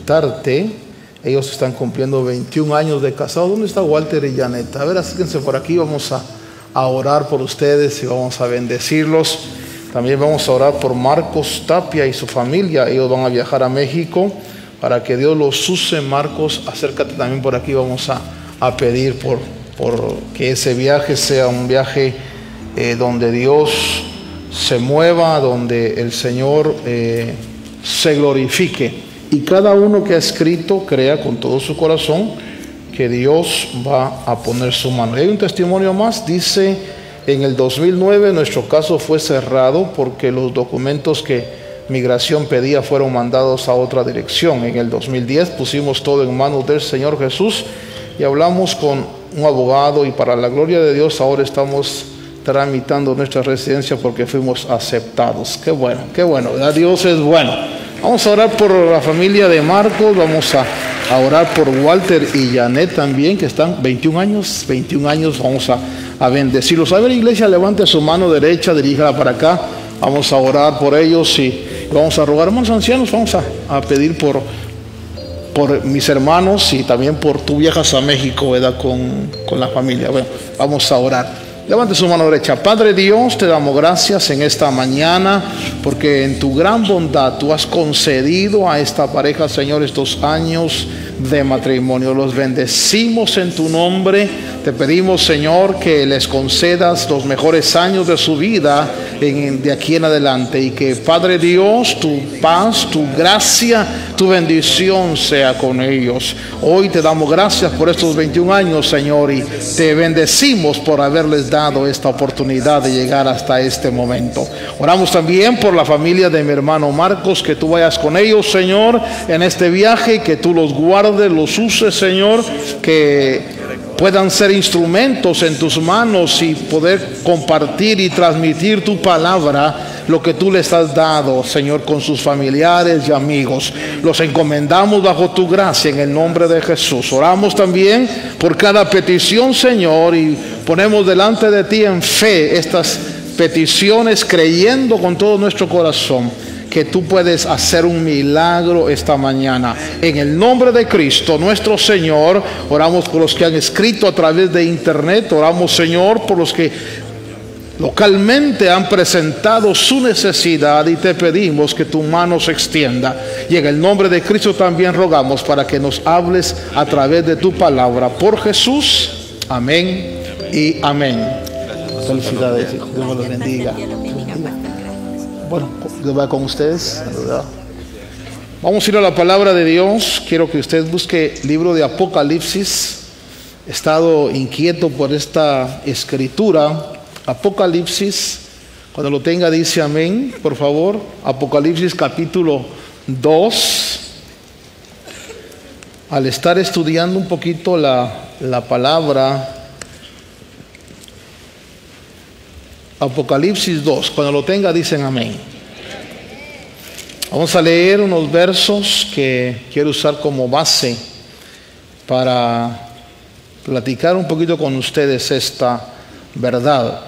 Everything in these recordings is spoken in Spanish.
felicitarte. Ellos están cumpliendo 21 años de casado. ¿Dónde está Walter y Janet? A ver, acérquense por aquí. Vamos a orar por ustedes y vamos a bendecirlos. También vamos a orar por Marcos Tapia y su familia. Ellos van a viajar a México para que Dios los use. Marcos, acércate también por aquí. Vamos a pedir por que ese viaje sea un viaje donde Dios se mueva, donde el Señor se glorifique. Y cada uno que ha escrito crea con todo su corazón que Dios va a poner su mano. Y hay un testimonio más, dice: en el 2009 nuestro caso fue cerrado porque los documentos que migración pedía fueron mandados a otra dirección. En el 2010 pusimos todo en manos del Señor Jesús y hablamos con un abogado, y para la gloria de Dios ahora estamos tramitando nuestra residencia porque fuimos aceptados. Qué bueno, ¿verdad? Dios es bueno. Vamos a orar por la familia de Marcos, vamos a orar por Walter y Janet también, que están 21 años, vamos a bendecirlos. A ver, iglesia, levante su mano derecha, diríjala para acá, vamos a orar por ellos y vamos a rogar. Hermanos ancianos, vamos a pedir por mis hermanos y también por tú viajas a México, ¿verdad? Con la familia. Bueno, vamos a orar. Levante su mano derecha. Padre Dios, te damos gracias en esta mañana porque en tu gran bondad tú has concedido a esta pareja, Señor, estos años de matrimonio. Los bendecimos en tu nombre. Te pedimos, Señor, que les concedas los mejores años de su vida de aquí en adelante, y que, Padre Dios, tu paz, tu gracia, tu bendición sea con ellos. Hoy te damos gracias por estos 21 años, Señor, y te bendecimos por haberles dado esta oportunidad de llegar hasta este momento. Oramos también por la familia de mi hermano Marcos, que tú vayas con ellos, Señor, en este viaje, que tú los guardes, los uses, Señor, que puedan ser instrumentos en tus manos y poder compartir y transmitir tu palabra, lo que tú les has dado, Señor, con sus familiares y amigos. Los encomendamos bajo tu gracia en el nombre de Jesús. Oramos también por cada petición, Señor, y ponemos delante de ti en fe estas peticiones, creyendo con todo nuestro corazón que tú puedes hacer un milagro esta mañana. En el nombre de Cristo nuestro Señor, oramos por los que han escrito a través de internet. Oramos, Señor, por los que localmente han presentado su necesidad, y te pedimos que tu mano se extienda. Y en el nombre de Cristo también rogamos para que nos hables a través de tu palabra. Por Jesús, amén y amén. Felicidades, Dios los bendiga. Bueno, Dios va con ustedes. Vamos a ir a la palabra de Dios. Quiero que usted busque el libro de Apocalipsis. He estado inquieto por esta escritura. Apocalipsis, cuando lo tenga dice amén, por favor. Apocalipsis capítulo 2. Al estar estudiando un poquito la palabra, Apocalipsis 2, cuando lo tenga dicen amén. Vamos a leer unos versos que quiero usar como base para platicar un poquito con ustedes esta verdad.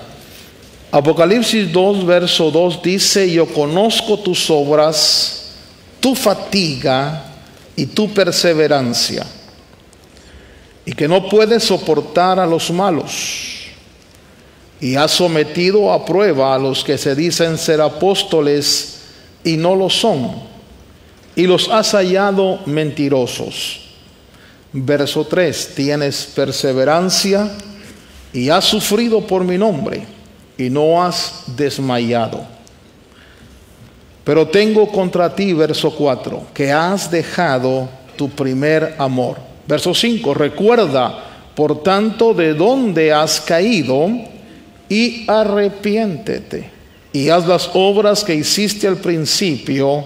Apocalipsis 2, verso 2 dice: yo conozco tus obras, tu fatiga y tu perseverancia, y que no puedes soportar a los malos, y has sometido a prueba a los que se dicen ser apóstoles y no lo son, y los has hallado mentirosos. Verso 3: tienes perseverancia y has sufrido por mi nombre y no has desmayado. Pero tengo contra ti, verso 4, que has dejado tu primer amor. Verso 5: recuerda, por tanto, de dónde has caído y arrepiéntete y haz las obras que hiciste al principio.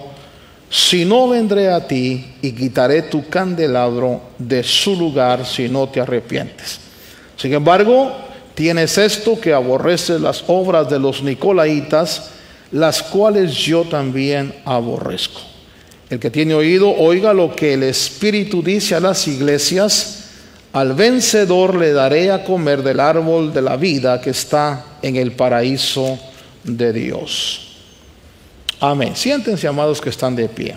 Si no, vendré a ti y quitaré tu candelabro de su lugar si no te arrepientes. Sin embargo, tienes esto, que aborreces las obras de los nicolaítas, las cuales yo también aborrezco. El que tiene oído, oiga lo que el Espíritu dice a las iglesias. Al vencedor le daré a comer del árbol de la vida que está en el paraíso de Dios. Amén. Siéntense, amados, que están de pie.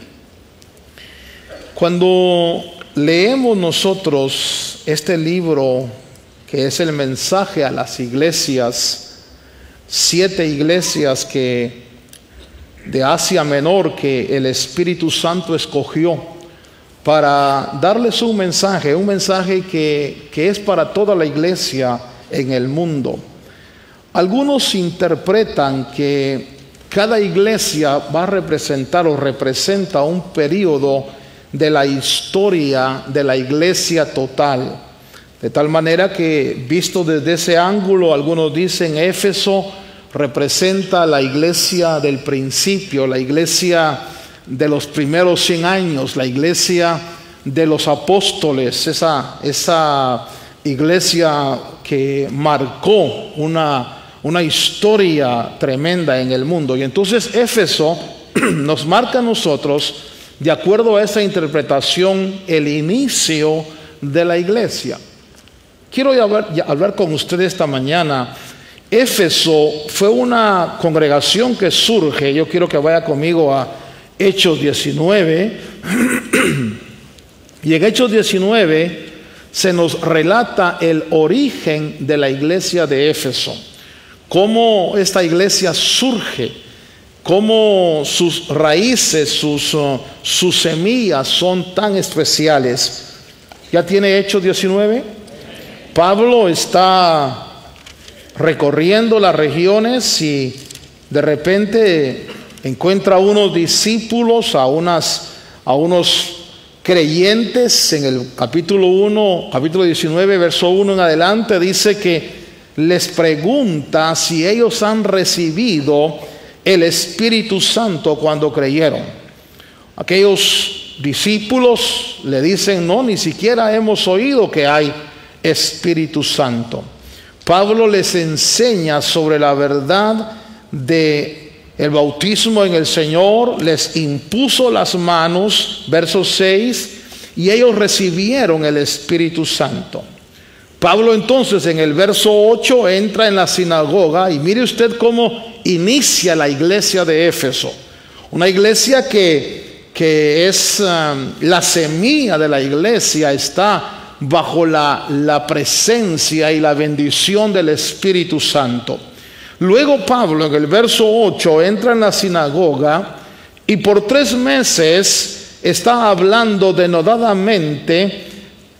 Cuando leemos nosotros este libro, que es el mensaje a las iglesias, 7 iglesias de Asia Menor que el Espíritu Santo escogió para darles un mensaje que es para toda la iglesia en el mundo. Algunos interpretan que cada iglesia va a representar o representa un periodo de la historia de la iglesia total. De tal manera que, visto desde ese ángulo, algunos dicen Éfeso representa la iglesia del principio, la iglesia de los primeros 100 años, la iglesia de los apóstoles, esa iglesia que marcó una historia tremenda en el mundo. Y entonces Éfeso nos marca a nosotros, de acuerdo a esa interpretación, el inicio de la iglesia. Quiero hablar con ustedes esta mañana. Éfeso fue una congregación que surge. Yo quiero que vaya conmigo a Hechos 19. Y en Hechos 19 se nos relata el origen de la iglesia de Éfeso. Cómo esta iglesia surge, cómo sus raíces, sus semillas son tan especiales. ¿Ya tiene Hechos 19? Pablo está recorriendo las regiones y de repente encuentra a unos discípulos, a unos creyentes. En el capítulo 19, verso 1 en adelante, dice que les pregunta si ellos han recibido el Espíritu Santo cuando creyeron. Aquellos discípulos le dicen: no, ni siquiera hemos oído que hay Espíritu Santo. Pablo les enseña sobre la verdad de el bautismo en el Señor, les impuso las manos, verso 6, y ellos recibieron el Espíritu Santo. Pablo entonces en el verso 8 entra en la sinagoga y mire usted cómo inicia la iglesia de Éfeso. Una iglesia que es la semilla de la iglesia, está bajo la presencia y la bendición del Espíritu Santo. Luego Pablo en el verso 8 entra en la sinagoga y por 3 meses está hablando denodadamente,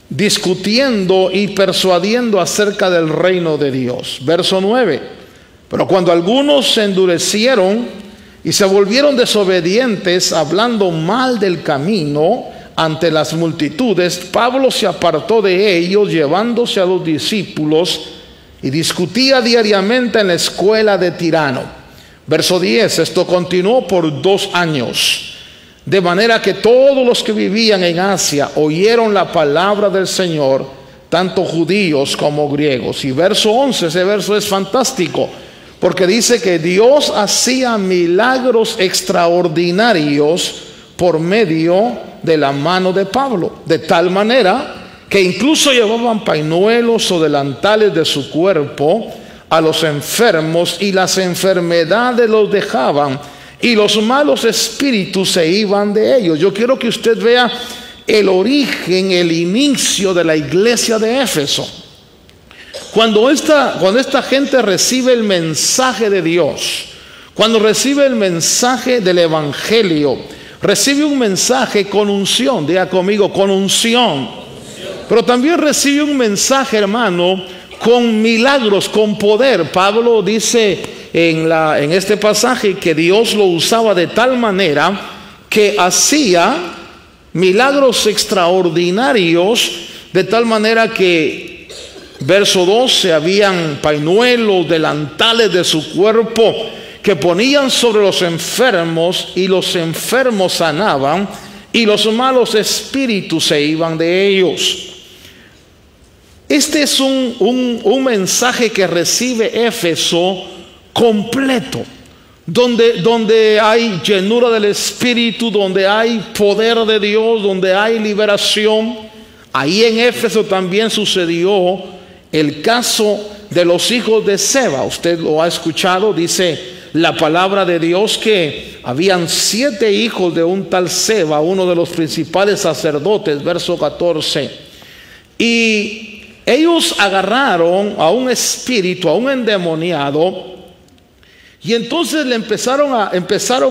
discutiendo y persuadiendo acerca del reino de Dios. Verso 9: pero cuando algunos se endurecieron y se volvieron desobedientes, hablando mal del camino ante las multitudes, Pablo se apartó de ellos, llevándose a los discípulos, y discutía diariamente en la escuela de Tirano. Verso 10: esto continuó por 2 años, de manera que todos los que vivían en Asia oyeron la palabra del Señor, tanto judíos como griegos. Y verso 11, ese verso es fantástico, porque dice que Dios hacía milagros extraordinarios por medio de la mano de Pablo, de tal manera que incluso llevaban pañuelos o delantales de su cuerpo a los enfermos, y las enfermedades los dejaban y los malos espíritus se iban de ellos. Yo quiero que usted vea el origen, el inicio de la iglesia de Éfeso. Cuando esta gente recibe el mensaje de Dios, cuando recibe el mensaje del evangelio, recibe un mensaje con unción. Diga conmigo: con unción. Pero también recibe un mensaje, hermano, con milagros, con poder. Pablo dice en este pasaje que Dios lo usaba de tal manera que hacía milagros extraordinarios, de tal manera que, verso 12, habían pañuelos, delantales de su cuerpo que ponían sobre los enfermos, y los enfermos sanaban, y los malos espíritus se iban de ellos. Este es un mensaje que recibe Éfeso completo, donde hay llenura del Espíritu, donde hay poder de Dios, donde hay liberación. Ahí en Éfeso también sucedió el caso de los hijos de Seba. Usted lo ha escuchado, dice la palabra de Dios que habían 7 hijos de un tal Seba, uno de los principales sacerdotes, verso 14. Y ellos agarraron a un espíritu, a un endemoniado, y entonces le empezaron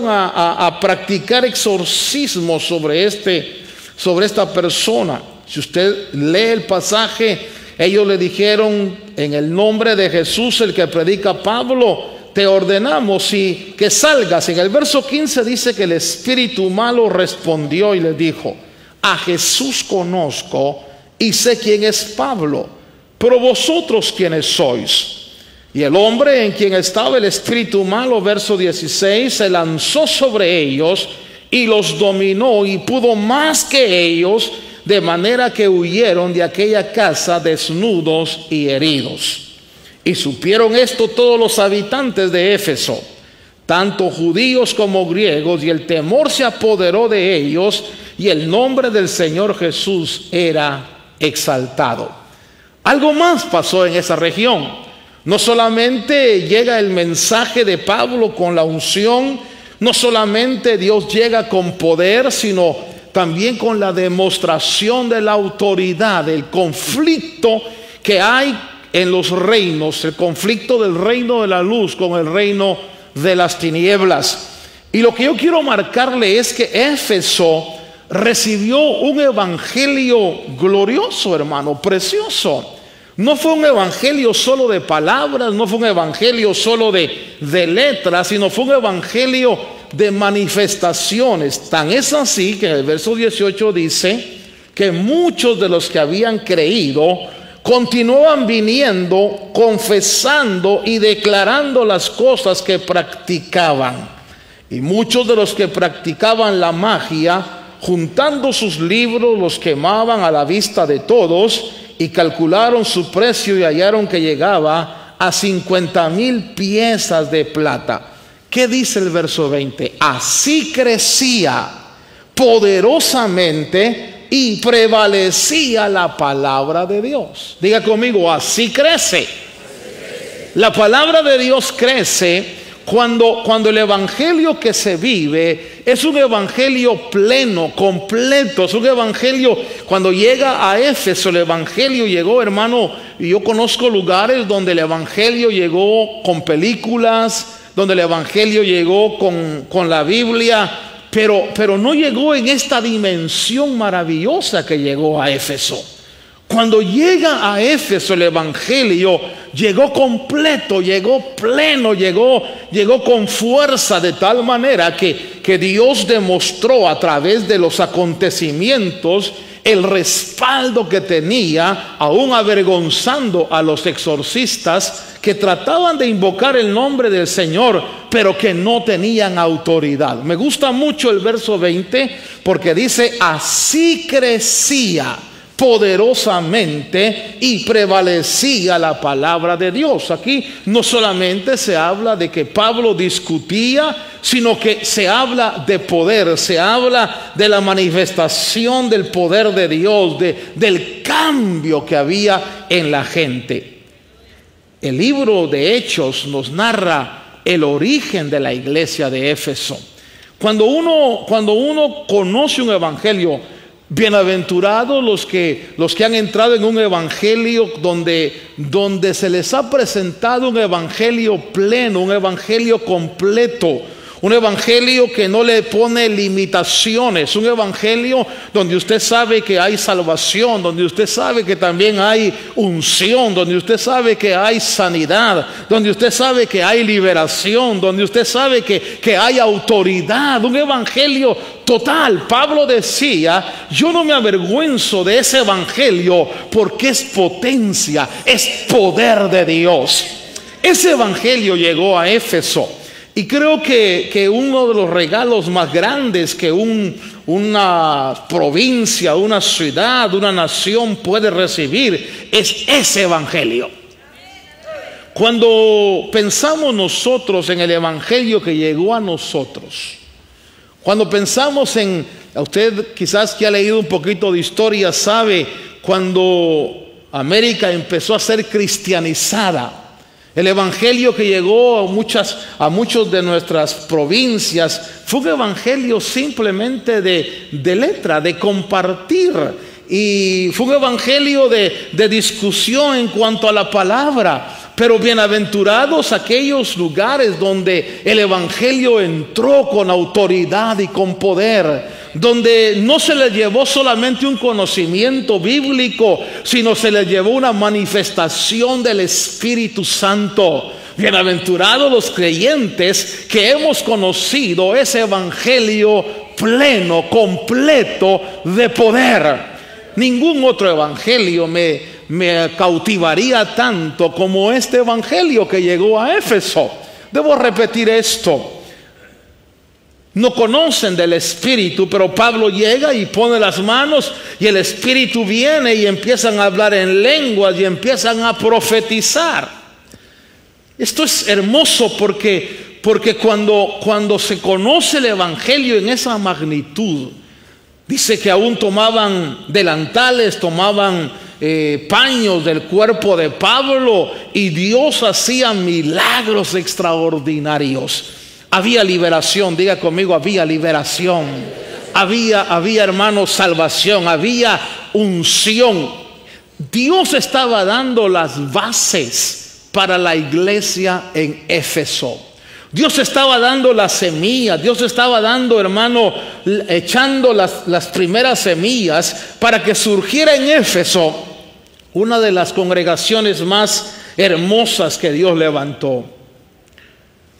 a practicar exorcismos sobre esta persona. Si usted lee el pasaje, ellos le dijeron: en el nombre de Jesús, el que predica Pablo, te ordenamos y que salgas. En el verso 15 dice que el espíritu malo respondió y le dijo: a Jesús conozco y sé quién es Pablo, pero vosotros quiénes sois. Y el hombre en quien estaba el espíritu malo, verso 16, se lanzó sobre ellos y los dominó y pudo más que ellos, de manera que huyeron de aquella casa desnudos y heridos. Y supieron esto todos los habitantes de Éfeso, tanto judíos como griegos, y el temor se apoderó de ellos, y el nombre del Señor Jesús era exaltado. Algo más pasó en esa región. No solamente llega el mensaje de Pablo con la unción, no solamente Dios llega con poder, sino también con la demostración de la autoridad, el conflicto que hay en los reinos, el conflicto del reino de la luz con el reino de las tinieblas. Y lo que yo quiero marcarle es que Éfeso recibió un evangelio glorioso, hermano, precioso. No fue un evangelio solo de palabras, no fue un evangelio solo de letras, sino fue un evangelio de manifestaciones. Tan es así que en el verso 18 dice que muchos de los que habían creído continuaban viniendo, confesando y declarando las cosas que practicaban. Y muchos de los que practicaban la magia, juntando sus libros, los quemaban a la vista de todos, y calcularon su precio y hallaron que llegaba a 50,000 piezas de plata. ¿Qué dice el verso 20? Así crecía poderosamente y prevalecía la palabra de Dios. Diga conmigo: así crece. La palabra de Dios crece cuando el evangelio que se vive es un evangelio pleno, completo. Es un evangelio, cuando llega a Éfeso, el evangelio llegó, hermano, y yo conozco lugares donde el evangelio llegó con películas, donde el evangelio llegó con la Biblia, pero no llegó en esta dimensión maravillosa que llegó a Éfeso. Cuando llega a Éfeso el evangelio, llegó completo, llegó pleno, llegó con fuerza, de tal manera que Dios demostró a través de los acontecimientos el respaldo que tenía, aún avergonzando a los exorcistas que trataban de invocar el nombre del Señor, pero que no tenían autoridad. Me gusta mucho el verso 20 porque dice: así crecía poderosamente y prevalecía la palabra de Dios. Aquí no solamente se habla de que Pablo discutía, sino que se habla de poder, se habla de la manifestación del poder de Dios, del cambio que había en la gente. El libro de Hechos nos narra el origen de la iglesia de Éfeso. Cuando uno conoce un evangelio, bienaventurados los que han entrado en un evangelio donde se les ha presentado un evangelio pleno, un evangelio completo, un evangelio que no le pone limitaciones, un evangelio donde usted sabe que hay salvación, donde usted sabe que también hay unción, donde usted sabe que hay sanidad, donde usted sabe que hay liberación, donde usted sabe que hay autoridad, un evangelio total. Pablo decía: yo no me avergüenzo de ese evangelio porque es potencia, es poder de Dios. Ese evangelio llegó a Éfeso. Y creo que uno de los regalos más grandes que una provincia, una ciudad, una nación puede recibir es ese evangelio. Cuando pensamos nosotros en el evangelio que llegó a nosotros, cuando pensamos en, usted quizás que ha leído un poquito de historia sabe, cuando América empezó a ser cristianizada, El evangelio que llegó a muchos de nuestras provincias fue un evangelio simplemente de letra, de compartir. Y fue un evangelio de discusión en cuanto a la palabra. Pero bienaventurados aquellos lugares donde el evangelio entró con autoridad y con poder, donde no se les llevó solamente un conocimiento bíblico, sino se les llevó una manifestación del Espíritu Santo. Bienaventurados los creyentes que hemos conocido ese evangelio pleno, completo de poder. Ningún otro evangelio me cautivaría tanto como este evangelio que llegó a Éfeso. Debo repetir esto. No conocen del Espíritu, pero Pablo llega y pone las manos y el Espíritu viene y empiezan a hablar en lenguas y empiezan a profetizar. Esto es hermoso porque cuando se conoce el evangelio en esa magnitud, dice que aún tomaban delantales, tomaban paños del cuerpo de Pablo, y Dios hacía milagros extraordinarios. Había liberación, diga conmigo, había liberación. Había, hermanos, salvación, había unción. Dios estaba dando las bases para la iglesia en Éfeso. Dios estaba dando la semilla, Dios estaba dando, hermano, echando las primeras semillas para que surgiera en Éfeso una de las congregaciones más hermosas que Dios levantó.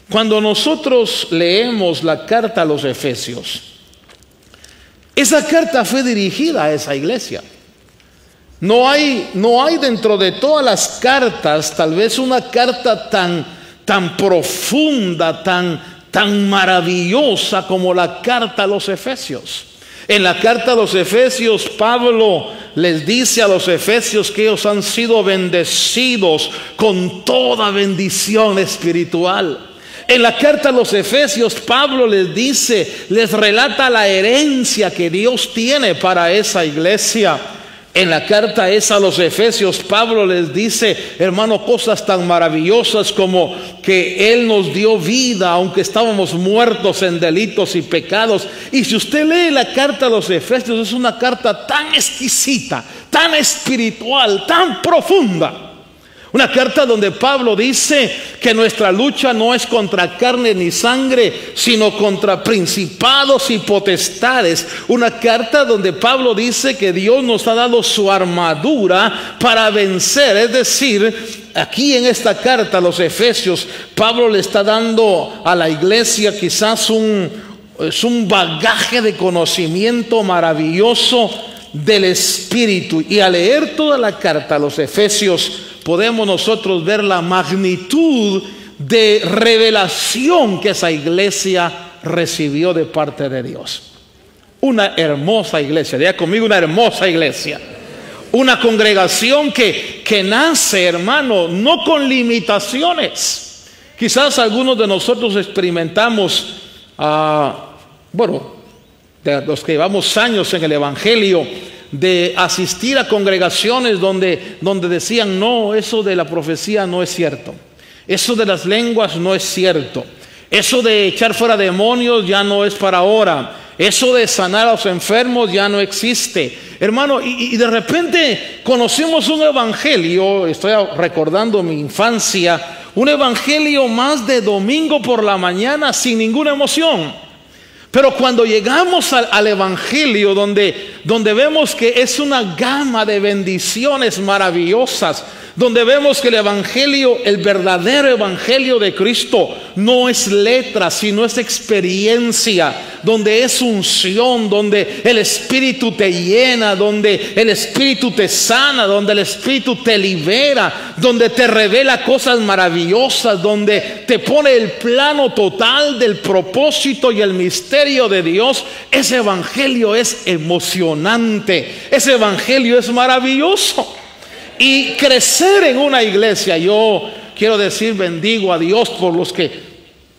Cuando nosotros leemos la carta a los Efesios, esa carta fue dirigida a esa iglesia. No hay dentro de todas las cartas tal vez una carta tan profunda, tan maravillosa como la carta a los Efesios. En la carta a los Efesios, Pablo les dice a los Efesios que ellos han sido bendecidos con toda bendición espiritual. En la carta a los Efesios, Pablo les relata la herencia que Dios tiene para esa iglesia. En la carta esa a los Efesios, Pablo les dice, hermano, cosas tan maravillosas como que Él nos dio vida aunque estábamos muertos en delitos y pecados. Y si usted lee la carta a los Efesios, es una carta tan exquisita, tan espiritual, tan profunda. Una carta donde Pablo dice que nuestra lucha no es contra carne ni sangre, sino contra principados y potestades. Una carta donde Pablo dice que Dios nos ha dado su armadura para vencer. Es decir, aquí en esta carta a los Efesios, Pablo le está dando a la iglesia quizás un bagaje de conocimiento maravilloso del Espíritu. Y al leer toda la carta a los Efesios, podemos nosotros ver la magnitud de revelación que esa iglesia recibió de parte de Dios. Una hermosa iglesia, diga conmigo, una hermosa iglesia. Una congregación que nace, hermano, no con limitaciones. Quizás algunos de nosotros experimentamos, de los que llevamos años en el Evangelio, de asistir a congregaciones donde decían, no, eso de la profecía no es cierto, eso de las lenguas no es cierto, eso de echar fuera demonios ya no es para ahora, eso de sanar a los enfermos ya no existe, hermano. Y de repente conocimos un evangelio, estoy recordando mi infancia, un evangelio más de domingo por la mañana sin ninguna emoción. Pero cuando llegamos al evangelio donde vemos que es una gama de bendiciones maravillosas, donde vemos que el evangelio, el verdadero evangelio de Cristo, no es letra, sino es experiencia, donde es unción, donde el Espíritu te llena, donde el Espíritu te sana, donde el Espíritu te libera, donde te revela cosas maravillosas, donde te pone el plano total del propósito y el misterio de Dios. Ese evangelio es emocionante, ese evangelio es maravilloso. Y crecer en una iglesia, yo quiero decir, bendigo a Dios por los que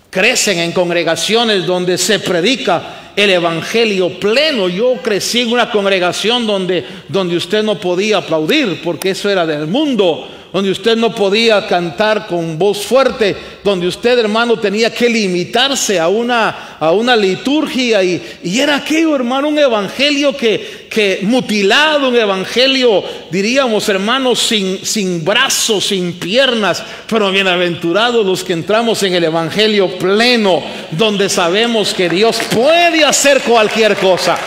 crecen en congregaciones donde se predica el evangelio pleno. Yo crecí en una congregación donde usted no podía aplaudir porque eso era del mundo. donde usted no podía cantar con voz fuerte, donde usted, hermano, tenía que limitarse a una liturgia, y era aquello, hermano, un evangelio que mutilado, un evangelio, diríamos, hermanos, sin brazos, sin piernas. Pero bienaventurados los que entramos en el evangelio pleno, donde sabemos que Dios puede hacer cualquier cosa,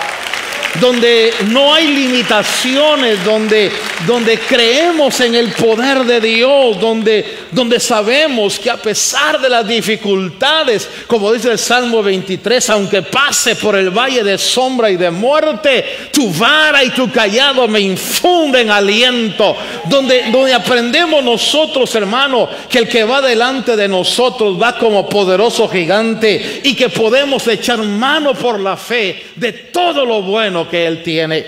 donde no hay limitaciones, donde creemos en el poder de Dios, donde sabemos que a pesar de las dificultades, como dice el Salmo 23, aunque pase por el valle de sombra y de muerte, tu vara y tu cayado me infunden aliento, donde aprendemos nosotros, hermano, que el que va delante de nosotros va como poderoso gigante, y que podemos echar mano por la fe de todo lo bueno que Él tiene.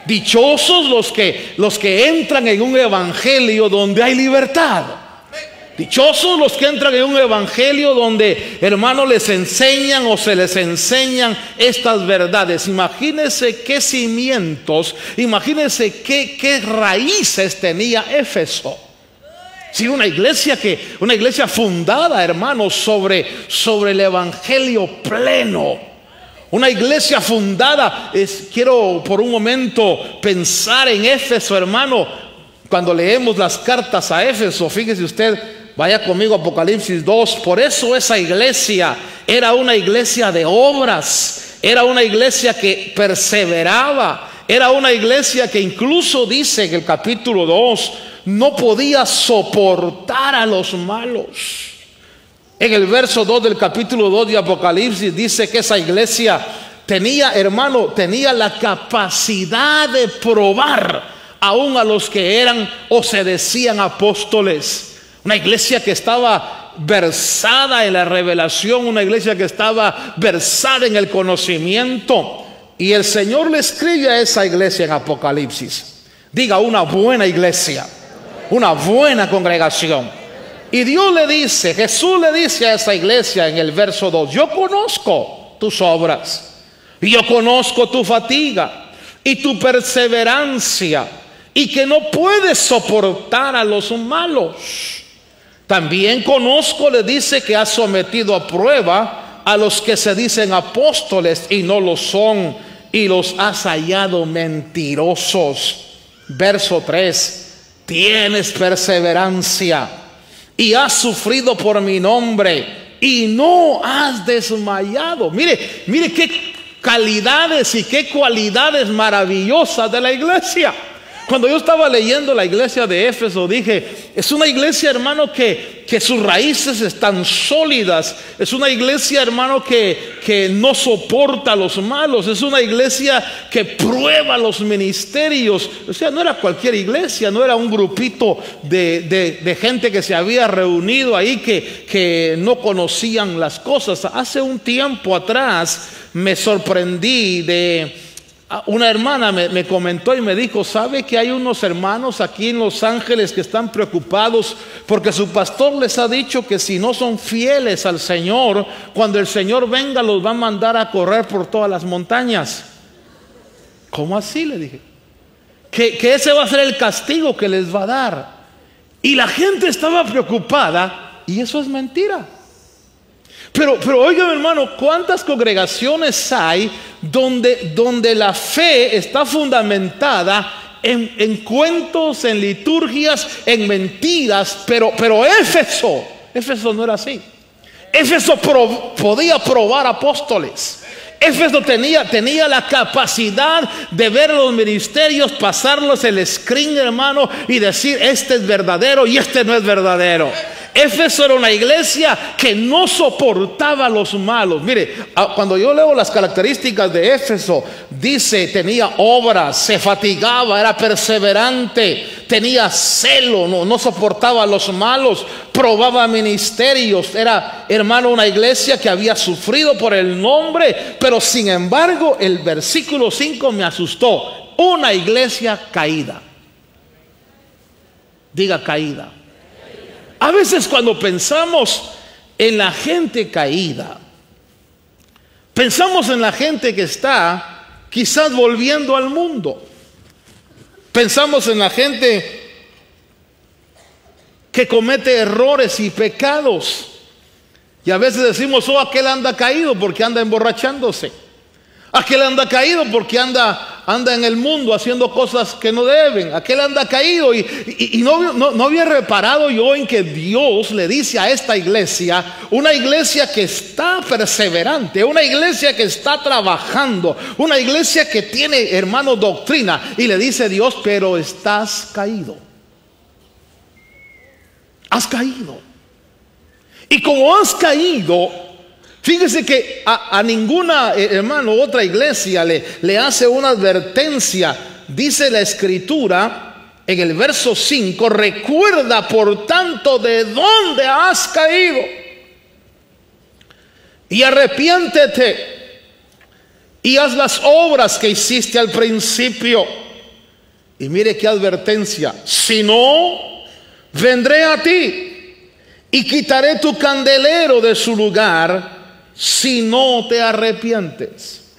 Dichosos los que entran en un evangelio donde hay libertad. Dichosos los que entran en un evangelio donde, hermanos, les enseñan o se les enseñan estas verdades. Imagínense qué cimientos, imagínense qué raíces tenía Éfeso. Sí, una iglesia fundada, hermanos, sobre el evangelio pleno. Una iglesia fundada. Quiero por un momento pensar en Éfeso, hermano. Cuando leemos las cartas a Éfeso, fíjese usted, vaya conmigo a Apocalipsis 2. Por eso esa iglesia era una iglesia de obras, era una iglesia que perseveraba, era una iglesia que incluso dice en el capítulo 2, no podía soportar a los malos. En el verso 2 del capítulo 2 de Apocalipsis dice que esa iglesia tenía, hermano, tenía la capacidad de probar aún a los que eran o se decían apóstoles. Una iglesia que estaba versada en la revelación, una iglesia que estaba versada en el conocimiento. Y el Señor le escribe a esa iglesia en Apocalipsis. Diga, una buena iglesia, una buena congregación. Y Dios le dice, Jesús le dice a esa iglesia en el verso 2, yo conozco tus obras, y yo conozco tu fatiga y tu perseverancia, y que no puedes soportar a los malos. También conozco, le dice, que has sometido a prueba a los que se dicen apóstoles y no lo son, y los has hallado mentirosos. Verso 3, tienes perseverancia y has sufrido por mi nombre y no has desmayado. Mire qué calidades y qué cualidades maravillosas de la iglesia. Cuando yo estaba leyendo la iglesia de Éfeso, dije, es una iglesia, hermano, que sus raíces están sólidas. Es una iglesia, hermano, que no soporta a los malos. Es una iglesia que prueba los ministerios. O sea, no era cualquier iglesia, no era un grupito de gente que se había reunido ahí que no conocían las cosas. Hace un tiempo atrás me sorprendí de... Una hermana me comentó y me dijo, ¿sabe que hay unos hermanos aquí en Los Ángeles que están preocupados porque su pastor les ha dicho que si no son fieles al Señor, cuando el Señor venga los va a mandar a correr por todas las montañas? ¿Cómo así? Le dije. Que ese va a ser el castigo que les va a dar. Y la gente estaba preocupada, y eso es mentira. Pero oigan, hermano, ¿cuántas congregaciones hay donde la fe está fundamentada en cuentos, en liturgias, en mentiras? Pero Éfeso no era así. Éfeso podía probar apóstoles. Éfeso tenía la capacidad de ver los ministerios, pasarlos el screen, hermano, y decir, este es verdadero y este no es verdadero. Éfeso era una iglesia que no soportaba a los malos. Mire, cuando yo leo las características de Éfeso, dice, tenía obras, se fatigaba, era perseverante, tenía celo, no soportaba a los malos, probaba ministerios. Era, hermano, una iglesia que había sufrido por el nombre, pero sin embargo, el versículo 5 me asustó. Una iglesia caída. Diga, caída. A veces cuando pensamos en la gente caída, pensamos en la gente que está quizás volviendo al mundo. Pensamos en la gente que comete errores y pecados. Y a veces decimos, oh, aquel anda caído porque anda emborrachándose. Aquel anda caído porque anda en el mundo haciendo cosas que no deben. Aquel anda caído y no había reparado yo en que Dios le dice a esta iglesia, una iglesia que está perseverante, una iglesia que está trabajando, una iglesia que tiene, hermano, doctrina, y le dice Dios, pero estás caído. Has caído. Y como has caído, fíjese que a ninguna, hermano, otra iglesia le hace una advertencia. Dice la Escritura en el verso 5, recuerda por tanto de dónde has caído y arrepiéntete y haz las obras que hiciste al principio. Y mire qué advertencia: si no, vendré a ti y quitaré tu candelero de su lugar si no te arrepientes.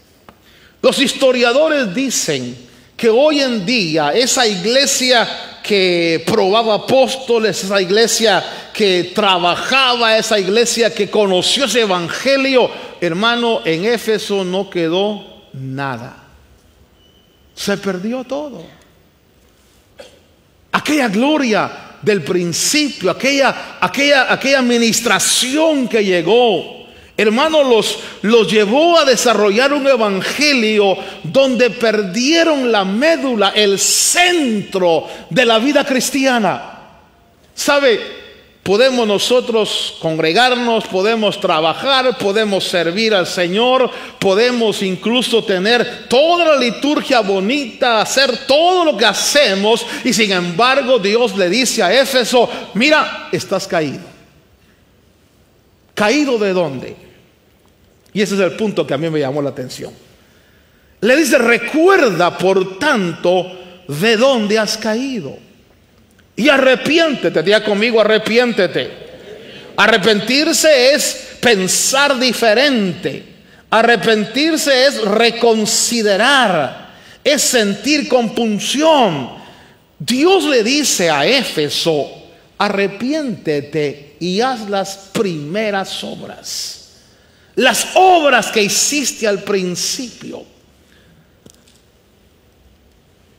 Los historiadores dicen que hoy en día esa iglesia que probaba apóstoles, esa iglesia que trabajaba, esa iglesia que conoció ese evangelio, hermano, en Éfeso no quedó nada. Se perdió todo. Aquella gloria del principio, aquella administración que llegó, hermano, los llevó a desarrollar un evangelio donde perdieron la médula, el centro de la vida cristiana. ¿Sabe? Podemos nosotros congregarnos, podemos trabajar, podemos servir al Señor, podemos incluso tener toda la liturgia bonita, hacer todo lo que hacemos, y sin embargo Dios le dice a Éfeso, mira, estás caído. ¿Caído de dónde? Y ese es el punto que a mí me llamó la atención. Le dice, recuerda por tanto de dónde has caído. Y arrepiéntete, diga conmigo, arrepiéntete. Arrepentirse es pensar diferente. Arrepentirse es reconsiderar, es sentir compunción. Dios le dice a Éfeso, arrepiéntete y haz las primeras obras. Las obras que hiciste al principio.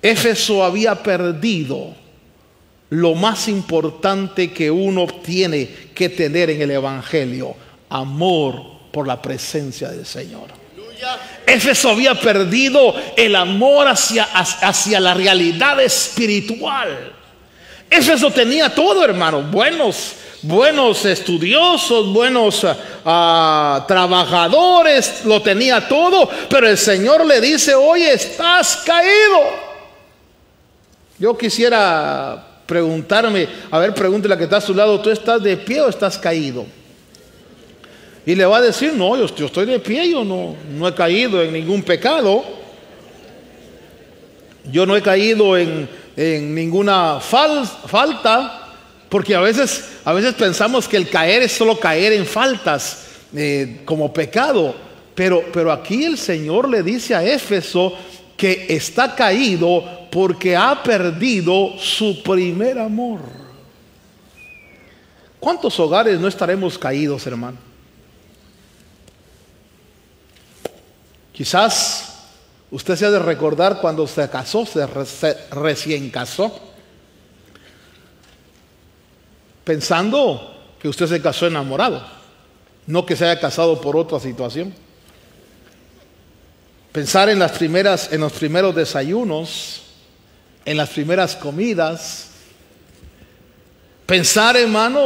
Éfeso había perdido lo más importante que uno tiene que tener en el evangelio: amor por la presencia del Señor. Éfeso había perdido el amor hacia la realidad espiritual. Éfeso tenía todo, hermano, buenos estudiosos, buenos trabajadores, lo tenía todo, pero el Señor le dice, oye, estás caído. Yo quisiera preguntarme, a ver, pregúntele a que está a su lado, ¿tú estás de pie o estás caído? Y le va a decir, no, yo estoy de pie, yo no he caído en ningún pecado. Yo no he caído en ninguna falta, porque a veces pensamos que el caer es solo caer en faltas como pecado. Pero aquí el Señor le dice a Éfeso que está caído porque ha perdido su primer amor. ¿Cuántos hogares no estaremos caídos, hermano? Quizás usted se ha de recordar cuando se casó, recién casó, pensando que usted se casó enamorado, no que se haya casado por otra situación. Pensar en los primeros desayunos, en las primeras comidas. Pensar, hermano,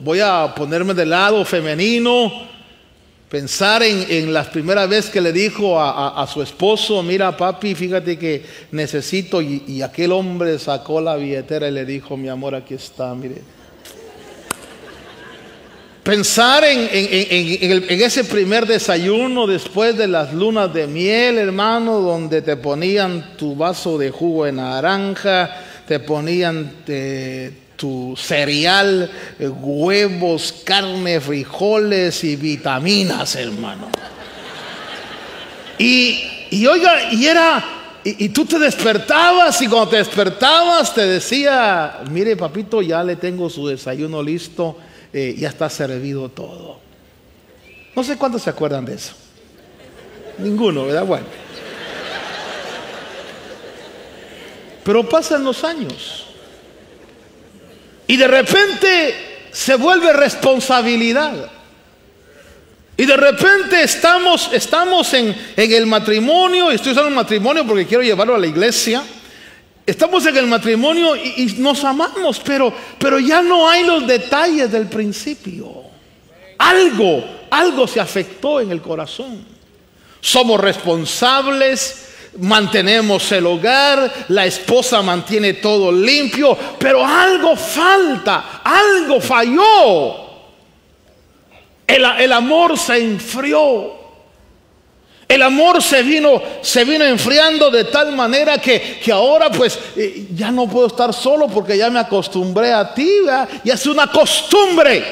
voy a ponerme del lado femenino, pensar en las primeras veces que le dijo a su esposo, mira papi, fíjate que necesito, y aquel hombre sacó la billetera y le dijo, mi amor, aquí está, mire. Pensar en ese primer desayuno después de las lunas de miel, hermano, donde te ponían tu vaso de jugo de naranja, te ponían tu cereal, huevos, carne, frijoles y vitaminas, hermano. Y oiga, y era Y tú te despertabas, y cuando te despertabas te decía: mire papito, ya le tengo su desayuno listo, ya está servido todo. No sé cuántos se acuerdan de eso. Ninguno, ¿verdad? Bueno. Pero pasan los años y de repente se vuelve responsabilidad. Y de repente estamos en el matrimonio, y estoy usando el matrimonio porque quiero llevarlo a la iglesia. Estamos en el matrimonio y nos amamos, pero ya no hay los detalles del principio. Algo se afectó en el corazón. Somos responsables, mantenemos el hogar, la esposa mantiene todo limpio, pero algo falta, algo falló. El amor se enfrió. El amor se vino enfriando de tal manera que ahora pues ya no puedo estar solo porque ya me acostumbré a ti, ¿verdad? Y es una costumbre.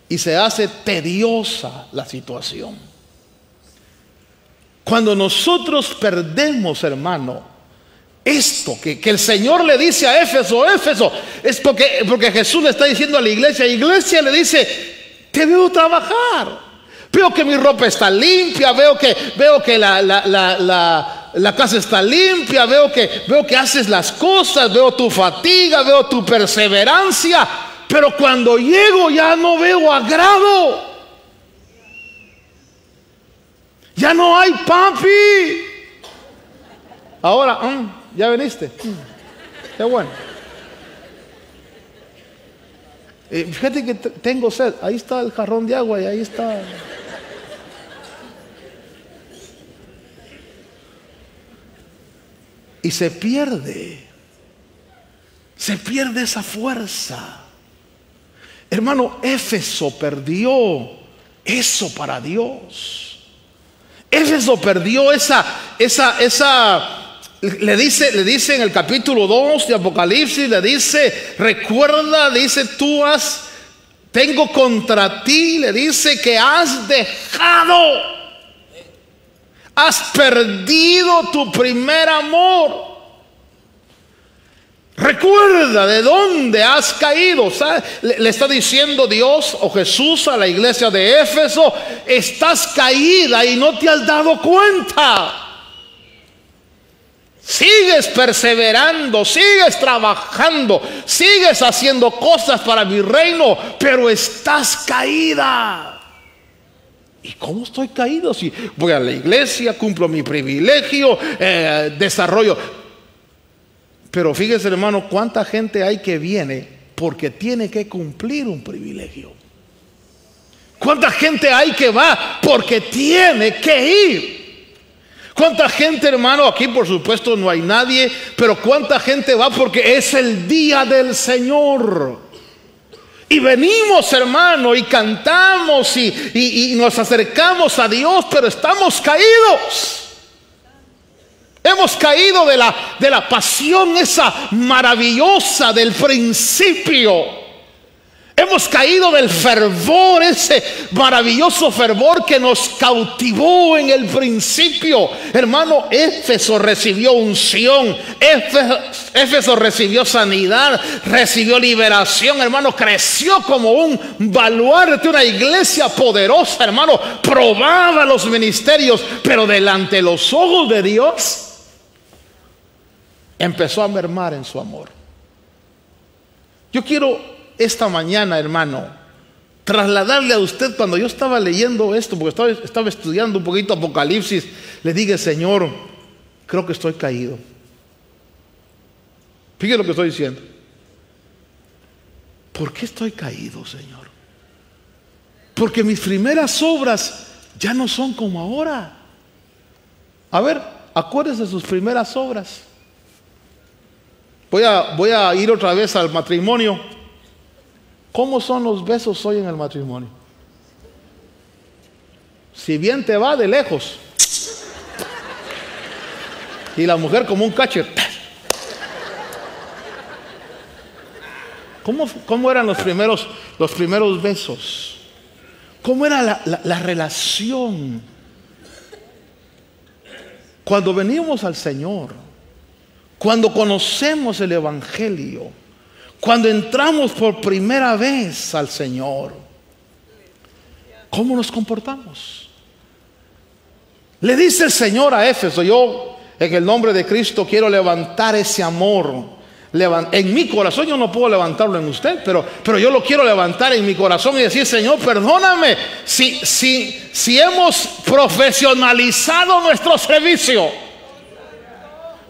Y se hace tediosa la situación. Cuando nosotros perdemos, hermano, esto que el Señor le dice a Éfeso, es porque Jesús le está diciendo a la iglesia le dice: te veo trabajar, veo que mi ropa está limpia, veo que la casa está limpia, veo que haces las cosas, veo tu fatiga, veo tu perseverancia, pero cuando llego ya no veo agrado, ya no hay papi. Ahora, ya veniste. Qué bueno. Fíjate que tengo sed. Ahí está el jarrón de agua y ahí está. Y se pierde esa fuerza. Hermano, Éfeso perdió eso para Dios. Éfeso perdió esa. Le dice en el capítulo 2 de Apocalipsis, le dice: recuerda, dice, tengo contra ti, le dice que has perdido tu primer amor. Recuerda de dónde has caído. ¿Sabe? Le está diciendo Dios o Jesús a la iglesia de Éfeso: estás caída y no te has dado cuenta. Sigues perseverando, sigues trabajando, sigues haciendo cosas para mi reino, pero estás caída. ¿Y cómo estoy caído? Si voy a la iglesia, cumplo mi privilegio, desarrollo. Pero fíjese, hermano, cuánta gente hay que viene porque tiene que cumplir un privilegio. Cuánta gente hay que va porque tiene que ir. ¿Cuánta gente, hermano? Aquí por supuesto no hay nadie, pero ¿cuánta gente va porque es el día del Señor? Y venimos, hermano, y cantamos y nos acercamos a Dios, pero estamos caídos. Hemos caído de la pasión esa maravillosa del principio. Hemos caído del fervor, ese maravilloso fervor que nos cautivó en el principio. Hermano, Éfeso recibió unción, Éfeso recibió sanidad, recibió liberación, hermano, creció como un baluarte, una iglesia poderosa, hermano, probaba los ministerios, pero delante de los ojos de Dios empezó a mermar en su amor. Yo quiero esta mañana, hermano, trasladarle a usted, cuando yo estaba leyendo esto, porque estaba estudiando un poquito Apocalipsis, le dije: Señor, creo que estoy caído. Fíjese lo que estoy diciendo. ¿Por qué estoy caído, Señor? Porque mis primeras obras ya no son como ahora. A ver, acuérdese de sus primeras obras. Voy a ir otra vez al matrimonio. ¿Cómo son los besos hoy en el matrimonio? Si bien te va, de lejos. Y la mujer como un catcher. ¿Cómo eran los primeros besos? ¿Cómo era la relación? Cuando venimos al Señor, cuando conocemos el Evangelio, cuando entramos por primera vez al Señor, ¿cómo nos comportamos? Le dice el Señor a Éfeso: yo en el nombre de Cristo quiero levantar ese amor en mi corazón. Yo no puedo levantarlo en usted, pero yo lo quiero levantar en mi corazón y decir: Señor, perdóname si hemos profesionalizado nuestro servicio.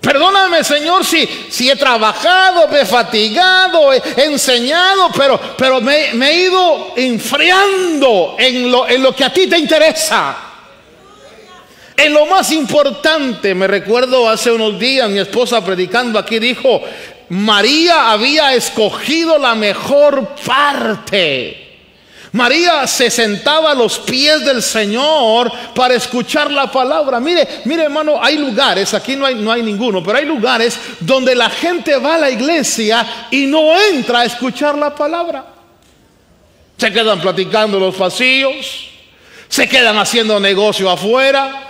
Perdóname, Señor, si he trabajado, me he fatigado, he enseñado, pero me he ido enfriando en lo que a ti te interesa. En lo más importante. Me recuerdo hace unos días mi esposa predicando aquí dijo: María había escogido la mejor parte. María se sentaba a los pies del Señor para escuchar la palabra. Mire hermano, hay lugares, aquí no hay ninguno, pero hay lugares donde la gente va a la iglesia y no entra a escuchar la palabra. Se quedan platicando en los pasillos, se quedan haciendo negocio afuera.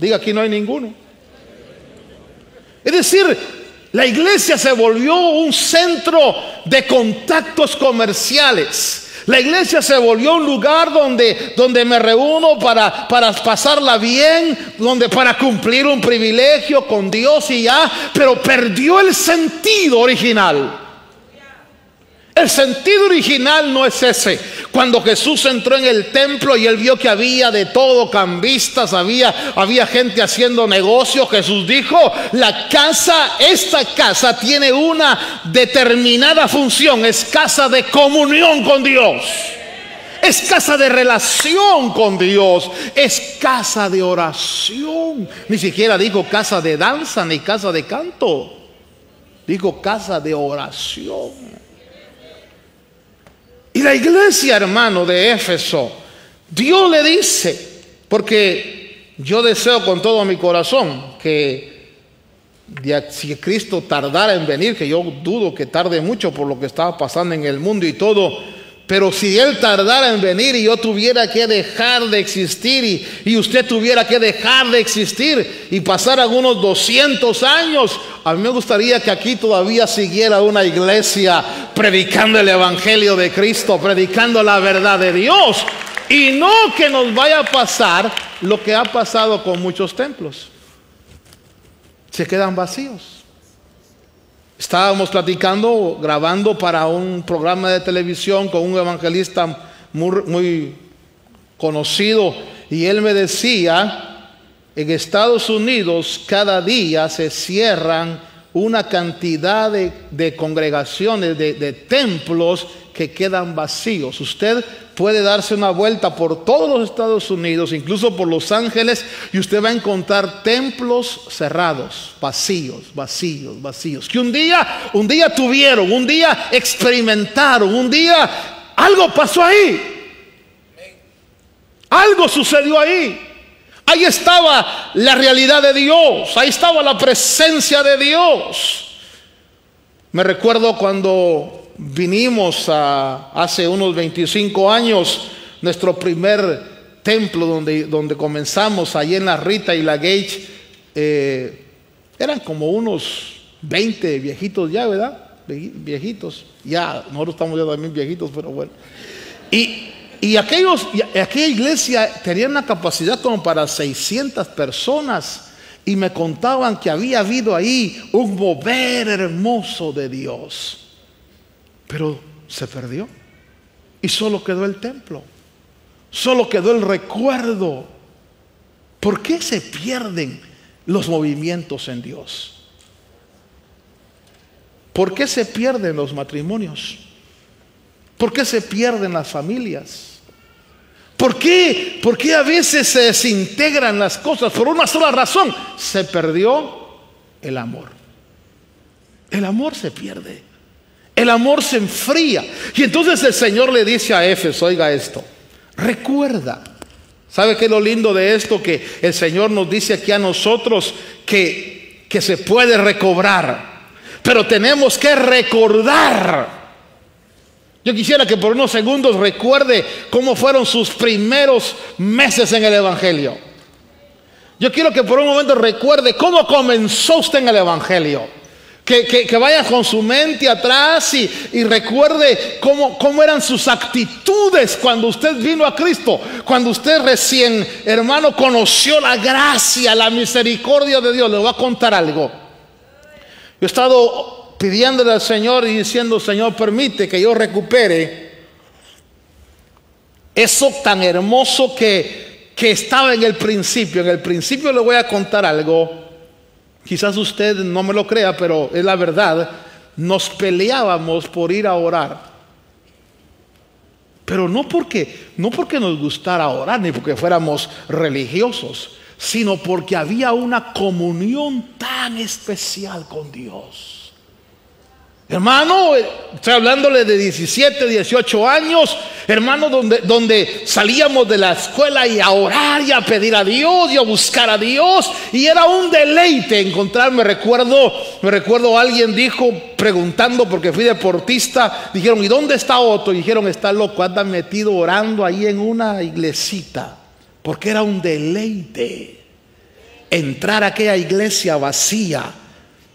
Diga, aquí no hay ninguno. Es decir, la iglesia se volvió un centro de contactos comerciales. La iglesia se volvió un lugar donde me reúno para pasarla bien, para cumplir un privilegio con Dios y ya, pero perdió el sentido original. El sentido original no es ese. Cuando Jesús entró en el templo y él vio que había de todo, cambistas, había gente haciendo negocio, Jesús dijo: esta casa tiene una determinada función, es casa de comunión con Dios, es casa de relación con Dios, es casa de oración. Ni siquiera dijo casa de danza ni casa de canto, dijo casa de oración. Y la iglesia, hermano, de Éfeso, Dios le dice, porque yo deseo con todo mi corazón que si Cristo tardara en venir, que yo dudo que tarde mucho por lo que estaba pasando en el mundo y todo, pero si Él tardara en venir y yo tuviera que dejar de existir y usted tuviera que dejar de existir y pasar algunos 200 años, a mí me gustaría que aquí todavía siguiera una iglesia predicando el Evangelio de Cristo, predicando la verdad de Dios, y no que nos vaya a pasar lo que ha pasado con muchos templos. Se quedan vacíos. Estábamos platicando, grabando para un programa de televisión con un evangelista muy conocido, y él me decía: en Estados Unidos cada día se cierran una cantidad de congregaciones, de templos que quedan vacíos. Usted puede darse una vuelta por todos los Estados Unidos, incluso por Los Ángeles, y usted va a encontrar templos cerrados, vacíos. Que un día tuvieron, un día experimentaron, un día algo pasó ahí. Algo sucedió ahí. Ahí estaba la realidad de Dios, ahí estaba la presencia de Dios. Me recuerdo cuando vinimos hace unos 25 años, nuestro primer templo donde comenzamos, allí en la Rita y la Gage, eran como unos 20 viejitos ya, ¿verdad? Viejitos, ya, nosotros estamos ya también viejitos, pero bueno. Y aquella iglesia tenía una capacidad como para 600 personas, y me contaban que había habido ahí un mover hermoso de Dios. Pero se perdió y solo quedó el templo, solo quedó el recuerdo. ¿Por qué se pierden los movimientos en Dios? ¿Por qué se pierden los matrimonios? ¿Por qué se pierden las familias? ¿Por qué a veces se desintegran las cosas? Por una sola razón: se perdió el amor. El amor se pierde. El amor se enfría. Y entonces el Señor le dice a Éfeso: oiga esto, recuerda. ¿Sabe qué es lo lindo de esto? Que el Señor nos dice aquí a nosotros que se puede recobrar, pero tenemos que recordar. Yo quisiera que por unos segundos recuerde cómo fueron sus primeros meses en el Evangelio. Yo quiero que por un momento recuerde cómo comenzó usted en el Evangelio. Que vaya con su mente atrás y recuerde cómo eran sus actitudes cuando usted vino a Cristo. Cuando usted recién, hermano, conoció la gracia, la misericordia de Dios. Le voy a contar algo. Yo he estado pidiéndole al Señor y diciendo: Señor, permite que yo recupere eso tan hermoso que estaba en el principio. En el principio le voy a contar algo. Quizás usted no me lo crea, pero es la verdad. Nos peleábamos por ir a orar. Pero no porque nos gustara orar, ni porque fuéramos religiosos, sino porque había una comunión tan especial con Dios. Hermano, estoy hablándole de 17, 18 años, hermano, donde salíamos de la escuela y a orar y a pedir a Dios y a buscar a Dios, y era un deleite encontrarme. Me recuerdo alguien dijo, preguntando, porque fui deportista, dijeron: ¿y dónde está Otto? Y dijeron: está loco, anda metido orando ahí en una iglesita. Porque era un deleite entrar a aquella iglesia vacía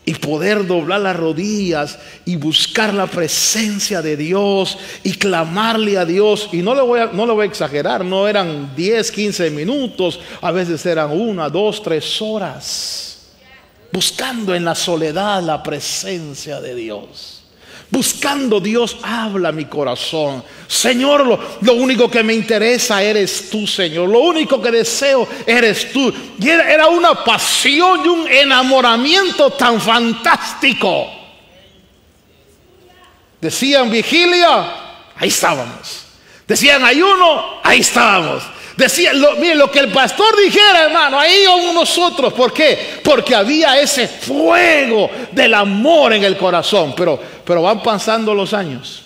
y poder doblar las rodillas y buscar la presencia de Dios y clamarle a Dios. Y no le voy a exagerar, no eran 10, 15 minutos, a veces eran 1, 2, 3 horas, buscando en la soledad la presencia de Dios. Buscando: Dios, habla mi corazón. Señor, lo único que me interesa eres tú, Señor. Lo único que deseo eres tú. Y era una pasión y un enamoramiento tan fantástico. Decían vigilia, ahí estábamos. Decían ayuno, ahí estábamos. Decían, miren, lo que el pastor dijera, hermano, ahí íbamos nosotros. ¿Por qué? Porque había ese fuego del amor en el corazón. Pero van pasando los años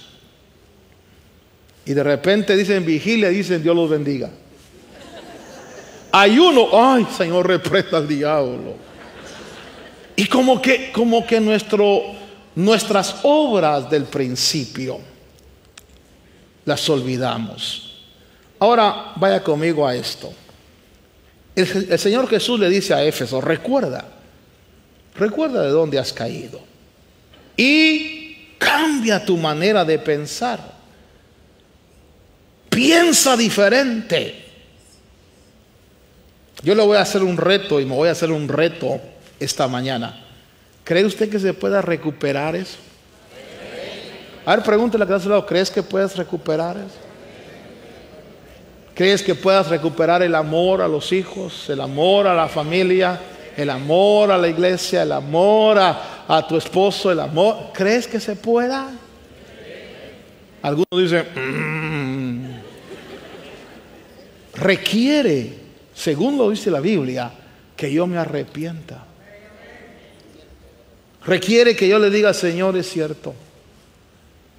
y de repente dicen vigilia, dicen Dios los bendiga. Ayuno, ay, Señor, reprenda al diablo. Y como que nuestras obras del principio las olvidamos. Ahora vaya conmigo a esto. El Señor Jesús le dice a Éfeso: recuerda de dónde has caído y cambia tu manera de pensar. Piensa diferente. Yo le voy a hacer un reto, y me voy a hacer un reto esta mañana. ¿Cree usted que se pueda recuperar eso? A ver, pregúntale a su lado: ¿crees que puedes recuperar eso? ¿Crees que puedas recuperar el amor a los hijos, el amor a la familia, el amor a la iglesia, el amor a tu esposo, el amor? ¿Crees que se pueda? Algunos dicen, requiere, según lo dice la Biblia, que yo me arrepienta. Requiere que yo le diga: Señor, es cierto.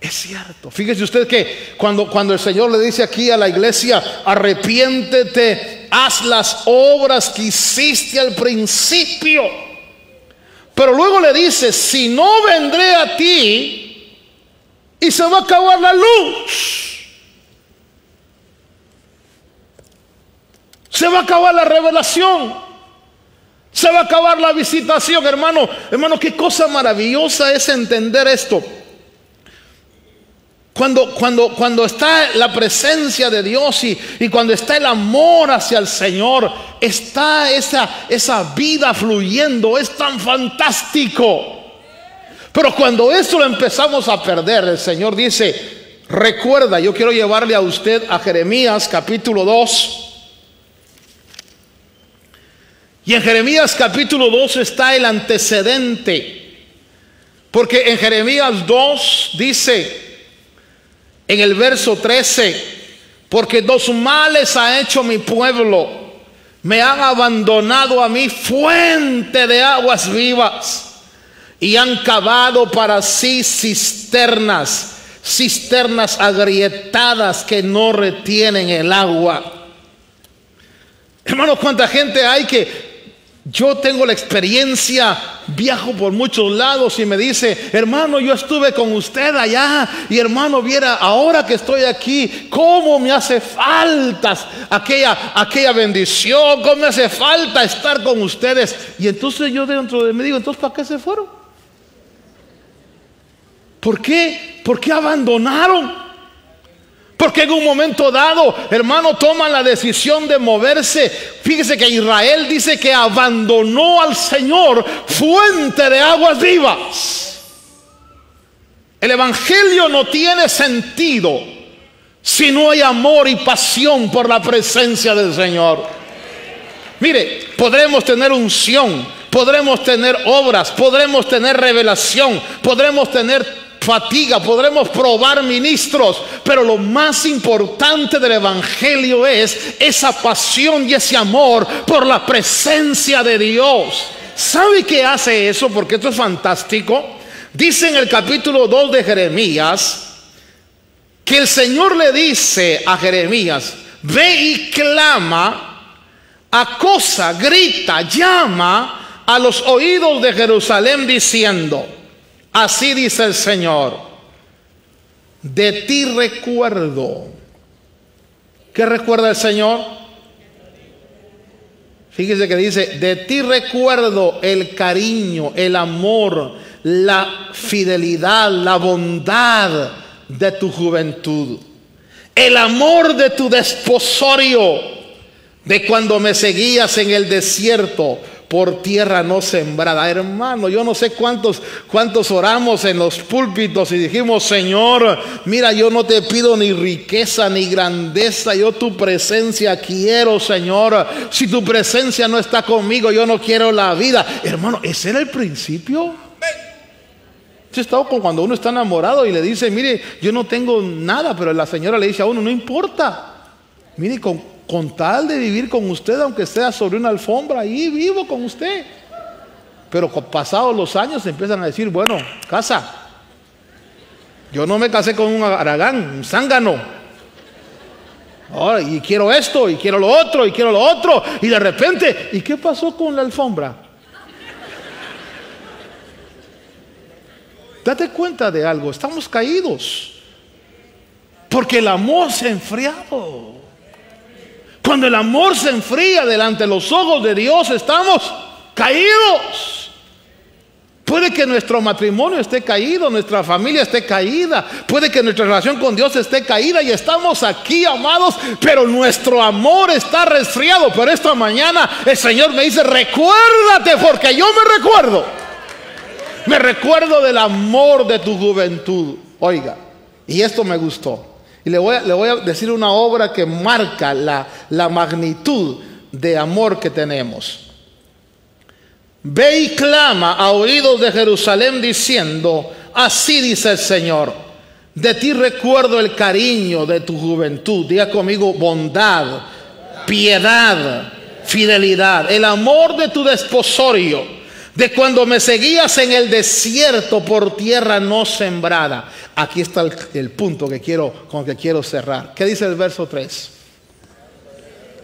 Es cierto. Fíjese usted que cuando el Señor le dice aquí a la iglesia: arrepiéntete, haz las obras que hiciste al principio. Pero luego le dice: si no, vendré a ti y se va a acabar la luz. Se va a acabar la revelación. Se va a acabar la visitación. Hermano, qué cosa maravillosa es entender esto. Cuando está la presencia de Dios y cuando está el amor hacia el Señor, está esa vida fluyendo, es tan fantástico. Pero cuando eso lo empezamos a perder, el Señor dice: recuerda, yo quiero llevarle a usted a Jeremías capítulo 2. Y en Jeremías capítulo 2 está el antecedente. Porque en Jeremías 2 dice, en el verso 13: porque dos males ha hecho mi pueblo, me han abandonado a mí fuente de aguas vivas, y han cavado para sí cisternas agrietadas que no retienen el agua. Hermanos, cuánta gente hay que Yo tengo la experiencia, viajo por muchos lados y me dice, hermano, yo estuve con usted allá y hermano, viera ahora que estoy aquí, cómo me hace falta aquella bendición, cómo me hace falta estar con ustedes. Y entonces yo dentro de mí digo, entonces ¿para qué se fueron? ¿Por qué? ¿Por qué abandonaron? Porque en un momento dado, hermano, toman la decisión de moverse. Fíjese que Israel dice que abandonó al Señor, fuente de aguas vivas. El evangelio no tiene sentido si no hay amor y pasión por la presencia del Señor. Mire, podremos tener unción, podremos tener obras, podremos tener revelación, podremos tener fatiga, podremos probar ministros, pero lo más importante del evangelio es esa pasión y ese amor por la presencia de Dios. ¿Sabe qué hace eso? Porque esto es fantástico. Dice en el capítulo 2 de Jeremías que el Señor le dice a Jeremías: ve y clama, acosa, grita, llama a los oídos de Jerusalén diciendo: así dice el Señor, de ti recuerdo. ¿Qué recuerda el Señor? Fíjese que dice, de ti recuerdo el cariño, el amor, la fidelidad, la bondad de tu juventud, el amor de tu desposorio, de cuando me seguías en el desierto por tierra no sembrada. Hermano, yo no sé cuántos oramos en los púlpitos y dijimos: Señor, mira, yo no te pido ni riqueza ni grandeza, yo tu presencia quiero, Señor. Si tu presencia no está conmigo, yo no quiero la vida. Hermano, ese era el principio. Yo he estado con cuando uno está enamorado y le dice: mire, yo no tengo nada, pero la señora le dice a uno: no importa, mire, con tal de vivir con usted, aunque sea sobre una alfombra, ahí vivo con usted. Pero pasados los años empiezan a decir: bueno, casa. Yo no me casé con un aragán, un zángano. Ahora, y quiero esto, y quiero lo otro, y quiero lo otro. Y de repente, ¿y qué pasó con la alfombra? Date cuenta de algo, estamos caídos. Porque el amor se ha enfriado. Cuando el amor se enfría delante de los ojos de Dios, estamos caídos. Puede que nuestro matrimonio esté caído, nuestra familia esté caída, puede que nuestra relación con Dios esté caída y estamos aquí, amados, pero nuestro amor está resfriado. Pero esta mañana el Señor me dice: recuérdate, porque yo me recuerdo del amor de tu juventud. Oiga, y esto me gustó. Y le voy a decir una obra que marca la magnitud de amor que tenemos. Ve y clama a oídos de Jerusalén diciendo: así dice el Señor, de ti recuerdo el cariño de tu juventud. Diga conmigo: bondad, piedad, fidelidad, el amor de tu desposorio, de cuando me seguías en el desierto por tierra no sembrada. Aquí está el punto con el que quiero cerrar. ¿Qué dice el verso 3?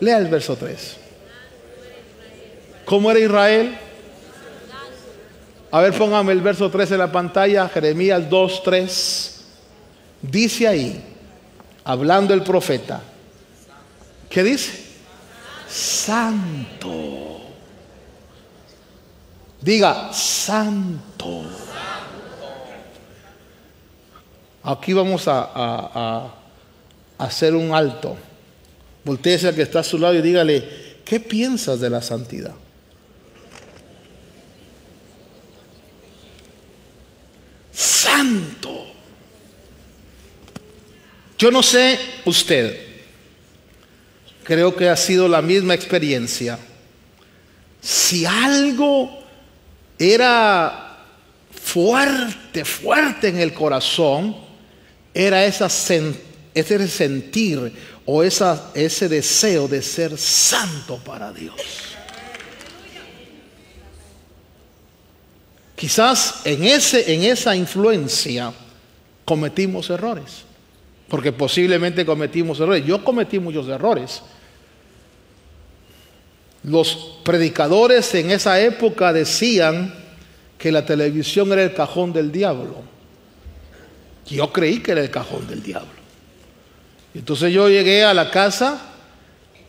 Lea el verso 3. ¿Cómo era Israel? A ver, póngame el verso 3 en la pantalla. Jeremías 2:3. Dice ahí, hablando el profeta, ¿qué dice? Santo. Diga: santo. Aquí vamos a hacer un alto. Voltéese al que está a su lado y dígale: ¿qué piensas de la santidad? Santo. Yo no sé usted, creo que ha sido la misma experiencia. Si algo era fuerte en el corazón, era ese sentir o ese deseo de ser santo para Dios. Quizás en esa influencia cometimos errores, porque posiblemente cometimos errores. Yo cometí muchos errores. Los predicadores en esa época decían que la televisión era el cajón del diablo. Yo creí que era el cajón del diablo. Entonces yo llegué a la casa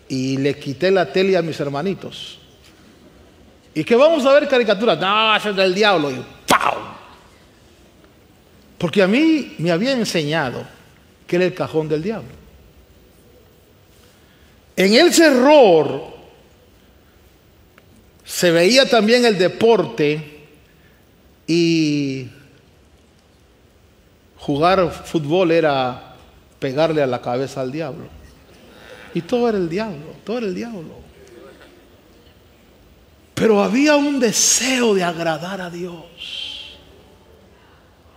y le quité la tele a mis hermanitos. ¿Y qué vamos a ver caricaturas? No, eso es del diablo. Y ¡pau! Porque a mí me había enseñado que era el cajón del diablo. En ese error se veía también el deporte y jugar fútbol era pegarle a la cabeza al diablo. Y todo era el diablo, todo era el diablo. Pero había un deseo de agradar a Dios.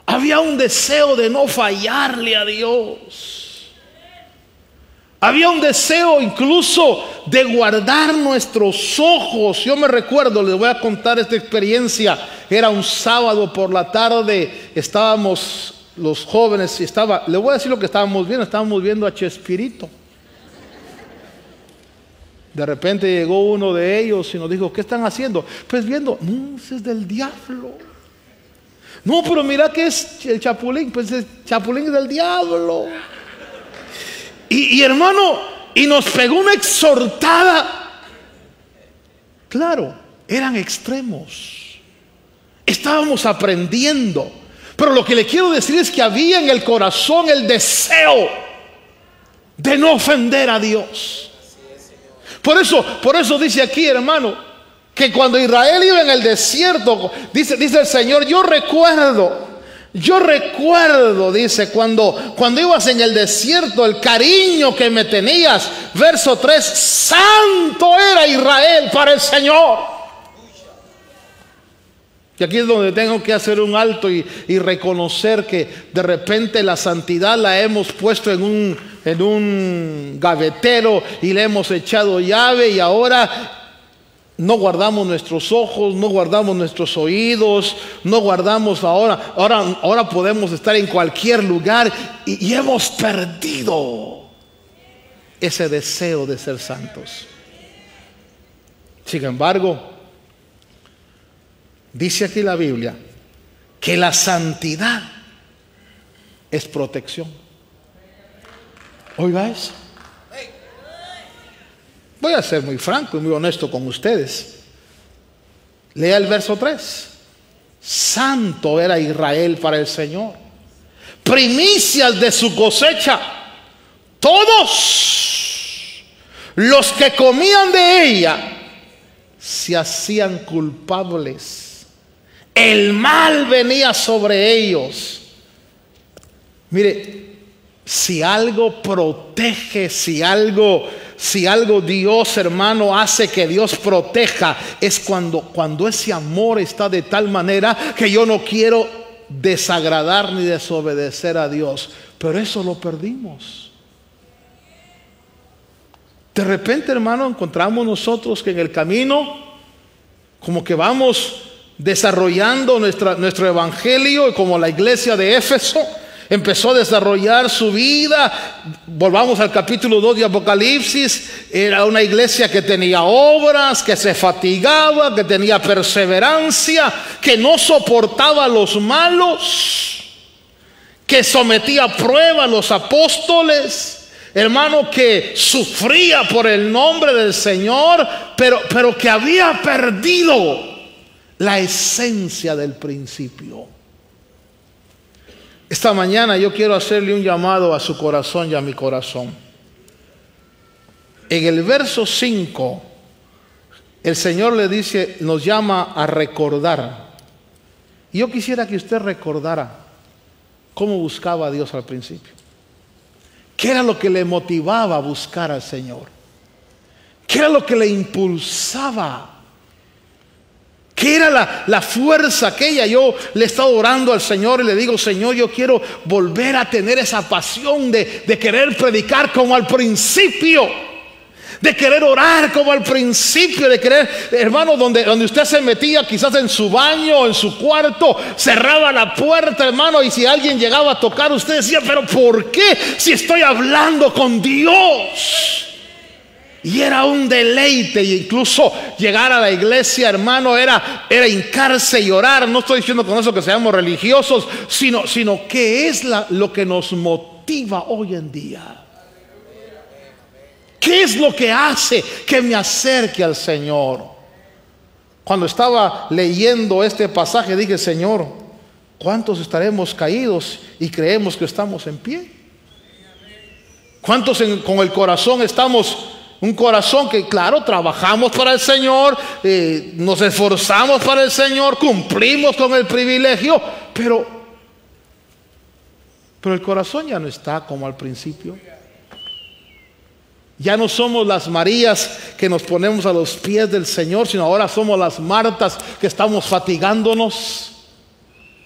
Había un deseo de no fallarle a Dios. Había un deseo incluso de guardar nuestros ojos. Yo me recuerdo, les voy a contar esta experiencia. Era un sábado por la tarde, estábamos los jóvenes y les voy a decir lo que estábamos viendo a Chespirito. De repente llegó uno de ellos y nos dijo, ¿qué están haciendo? Pues viendo, no, ese es del diablo. No, pero mira que es el Chapulín, pues el Chapulín es del diablo. Y hermano, y nos pegó una exhortada. Claro, eran extremos. Estábamos aprendiendo. Pero lo que le quiero decir es que había en el corazón el deseo de no ofender a Dios. Por eso dice aquí, hermano, que cuando Israel iba en el desierto, dice el Señor, yo recuerdo, dice, cuando ibas en el desierto, el cariño que me tenías. Verso 3, santo era Israel para el Señor. Y aquí es donde tengo que hacer un alto y reconocer que de repente la santidad la hemos puesto en un gavetero y le hemos echado llave, y ahora no guardamos nuestros ojos, no guardamos nuestros oídos, no guardamos ahora podemos estar en cualquier lugar y hemos perdido ese deseo de ser santos. Sin embargo, dice aquí la Biblia que la santidad es protección. Oiga eso. Voy a ser muy franco y muy honesto con ustedes. Lea el verso 3. Santo era Israel para el Señor. Primicias de su cosecha. Todos los que comían de ella se hacían culpables. El mal venía sobre ellos. Mire, si algo protege, si algo Dios, hermano, hace que Dios proteja, es cuando ese amor está de tal manera que yo no quiero desagradar ni desobedecer a Dios. Pero eso lo perdimos. De repente, hermano, encontramos nosotros que en el camino como que vamos desarrollando nuestro evangelio, como la iglesia de Éfeso empezó a desarrollar su vida. Volvamos al capítulo 2 de Apocalipsis. Era una iglesia que tenía obras, que se fatigaba, que tenía perseverancia, que no soportaba a los malos, que sometía a prueba a los apóstoles, hermano, que sufría por el nombre del Señor, pero que había perdido la esencia del principio. Esta mañana yo quiero hacerle un llamado a su corazón y a mi corazón. En el verso 5, el Señor le dice, nos llama a recordar. Y yo quisiera que usted recordara cómo buscaba a Dios al principio. ¿Qué era lo que le motivaba a buscar al Señor? ¿Qué era lo que le impulsaba? ¿Qué era la fuerza aquella? Yo le he estado orando al Señor y le digo, Señor, yo quiero volver a tener esa pasión de querer predicar como al principio, de querer orar como al principio, de querer, hermano, donde usted se metía quizás en su baño, en su cuarto, cerraba la puerta, hermano, y si alguien llegaba a tocar, usted decía, pero ¿por qué? Si estoy hablando con Dios. Y era un deleite, y incluso llegar a la iglesia, hermano, era hincarse y orar. No estoy diciendo con eso que seamos religiosos, sino que es lo que nos motiva hoy en día. ¿Qué es lo que hace que me acerque al Señor? Cuando estaba leyendo este pasaje dije, Señor, ¿cuántos estaremos caídos y creemos que estamos en pie? ¿Cuántos con el corazón estamos? Un corazón que, claro, trabajamos para el Señor, nos esforzamos para el Señor, cumplimos con el privilegio, pero el corazón ya no está como al principio. Ya no somos las Marías que nos ponemos a los pies del Señor, sino ahora somos las Martas que estamos fatigándonos.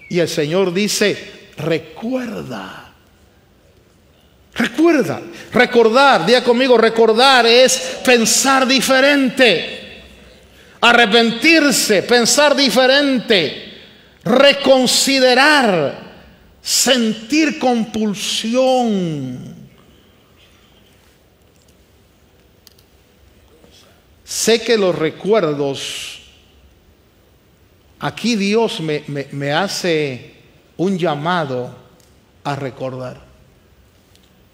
Y el Señor dice, recuerda. Recordar, diga conmigo, recordar es pensar diferente, arrepentirse, pensar diferente, reconsiderar, sentir compulsión. Sé que los recuerdos, aquí Dios me hace un llamado a recordar.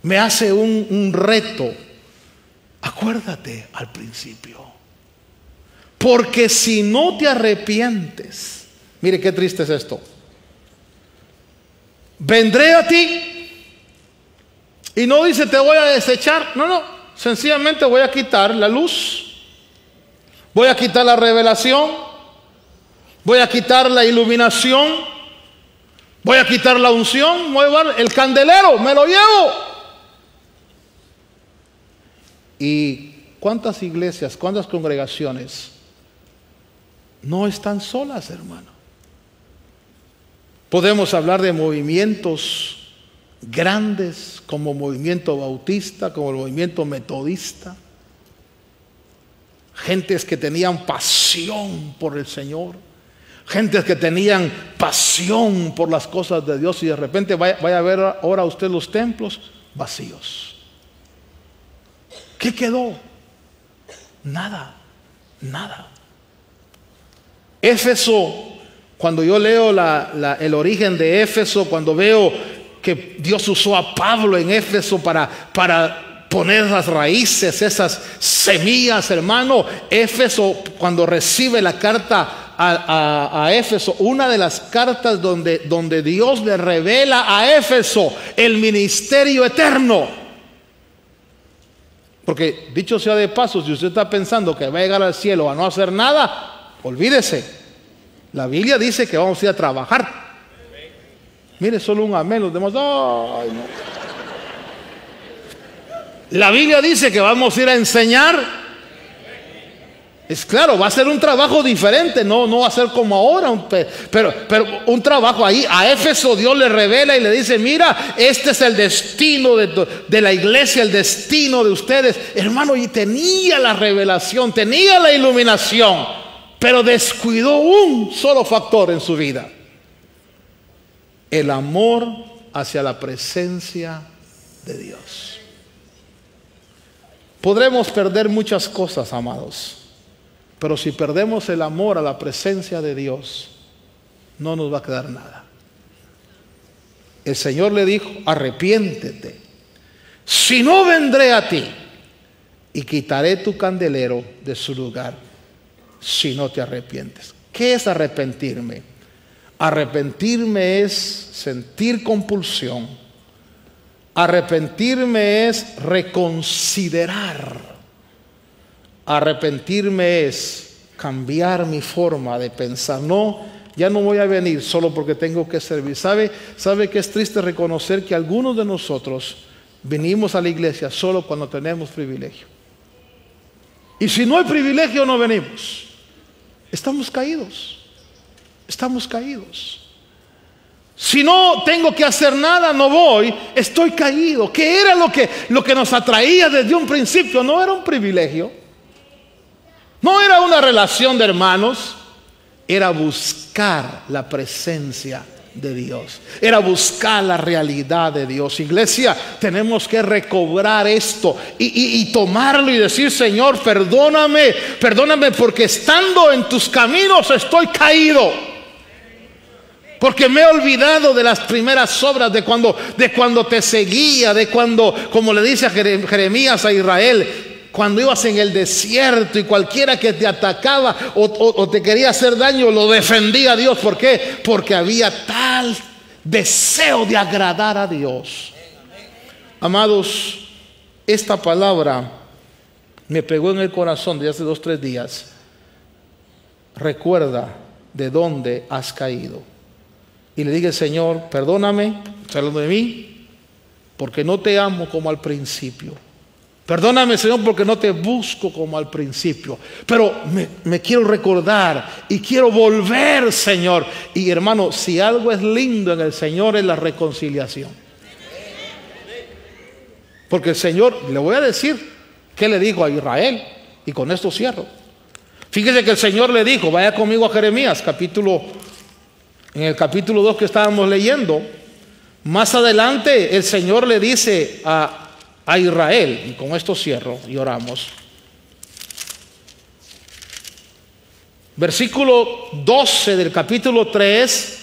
Me hace un reto. Acuérdate al principio. Porque si no te arrepientes, mire qué triste es esto. Vendré a ti y no dice te voy a desechar. No, sencillamente voy a quitar la luz. Voy a quitar la revelación. Voy a quitar la iluminación. Voy a quitar la unción. Voy a llevar el candelero, me lo llevo. ¿Y cuántas iglesias, cuántas congregaciones no están solas, hermano? Podemos hablar de movimientos grandes como el movimiento bautista, como el movimiento metodista. Gentes que tenían pasión por el Señor. Gentes que tenían pasión por las cosas de Dios, y de repente vaya a ver ahora usted los templos vacíos. ¿Qué quedó? Nada. Éfeso, cuando yo leo el origen de Éfeso, cuando veo que Dios usó a Pablo en Éfeso para poner las raíces, esas semillas, hermano. Éfeso, cuando recibe la carta a Éfeso, una de las cartas donde Dios le revela a Éfeso el ministerio eterno. Porque dicho sea de paso, si usted está pensando que va a llegar al cielo a no hacer nada, olvídese. La Biblia dice que vamos a ir a trabajar. Mire, solo un amén, los demás, ay, no. La Biblia dice que vamos a ir a enseñar. Es claro, va a ser un trabajo diferente, no va a ser como ahora, pero un trabajo ahí. A Éfeso Dios le revela y le dice, mira, este es el destino de la iglesia, el destino de ustedes. Hermano, y tenía la revelación, tenía la iluminación, pero descuidó un solo factor en su vida: el amor hacia la presencia de Dios. Podremos perder muchas cosas, amados, pero si perdemos el amor a la presencia de Dios, no nos va a quedar nada. El Señor le dijo, arrepiéntete, si no vendré a ti y quitaré tu candelero de su lugar, si no te arrepientes. ¿Qué es arrepentirme? Arrepentirme es sentir compulsión. Arrepentirme es reconsiderar. Arrepentirme es cambiar mi forma de pensar. No, ya no voy a venir solo porque tengo que servir. ¿Sabe que es triste reconocer que algunos de nosotros venimos a la iglesia solo cuando tenemos privilegio? Y si no hay privilegio, no venimos. Estamos caídos. Estamos caídos. Si no tengo que hacer nada, no voy. Estoy caído. ¿Qué era lo que nos atraía desde un principio? No era un privilegio. No era una relación de hermanos, era buscar la presencia de Dios. Era buscar la realidad de Dios. Iglesia, tenemos que recobrar esto y tomarlo y decir: Señor, perdóname, perdóname, porque estando en tus caminos estoy caído. Porque me he olvidado de las primeras obras, de cuando te seguía, de cuando, como le dice a Jeremías a Israel, cuando ibas en el desierto y cualquiera que te atacaba o te quería hacer daño, lo defendía a Dios. ¿Por qué? Porque había tal deseo de agradar a Dios. Amados, esta palabra me pegó en el corazón desde hace 2 o 3 días. Recuerda de dónde has caído. Y le dije: Señor, perdóname, estoy hablando de mí, porque no te amo como al principio. Perdóname, Señor, porque no te busco como al principio. Pero me quiero recordar y quiero volver, Señor. Y hermano, si algo es lindo en el Señor, es la reconciliación. Porque el Señor, le voy a decir qué le dijo a Israel, y con esto cierro. Fíjese que el Señor le dijo, vaya conmigo a Jeremías, en el capítulo 2 que estábamos leyendo. Más adelante el Señor le dice a Israel, y con esto cierro y oramos. Versículo 12 del capítulo 3: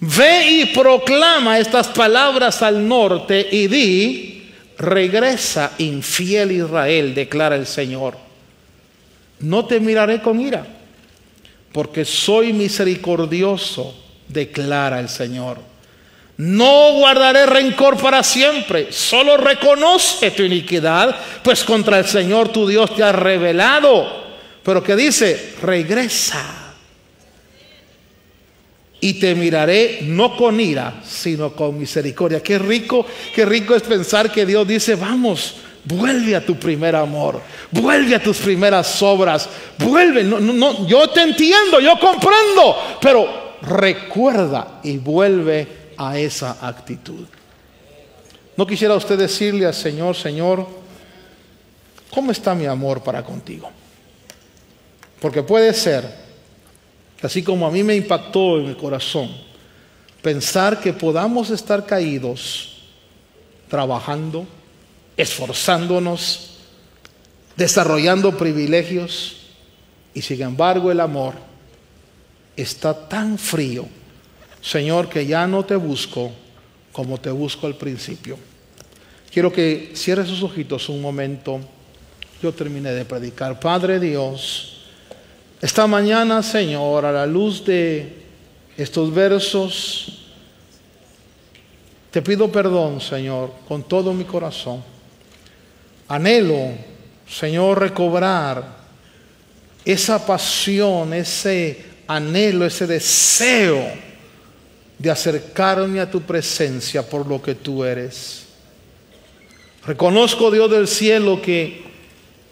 ve y proclama estas palabras al norte y di: regresa, infiel Israel, declara el Señor. No te miraré con ira, porque soy misericordioso, declara el Señor. No guardaré rencor para siempre. Solo reconoce tu iniquidad, pues contra el Señor tu Dios te has rebelado. Pero que dice: regresa, y te miraré no con ira, sino con misericordia. Qué rico es pensar que Dios dice: vamos, vuelve a tu primer amor, vuelve a tus primeras obras, vuelve. No, yo te entiendo, yo comprendo, pero recuerda y vuelve a esa actitud. ¿No quisiera usted decirle al Señor: Señor, ¿cómo está mi amor para contigo? Porque puede ser que, así como a mí me impactó en el corazón, pensar que podamos estar caídos, trabajando, esforzándonos, desarrollando privilegios, y sin embargo el amor está tan frío, Señor, que ya no te busco como te busco al principio. Quiero que cierre sus ojitos un momento. Yo terminé de predicar. Padre Dios, esta mañana, Señor, a la luz de estos versos, te pido perdón, Señor, con todo mi corazón. Anhelo, Señor, recobrar esa pasión, ese anhelo, ese deseo de acercarme a tu presencia por lo que tú eres. Reconozco, Dios del cielo, que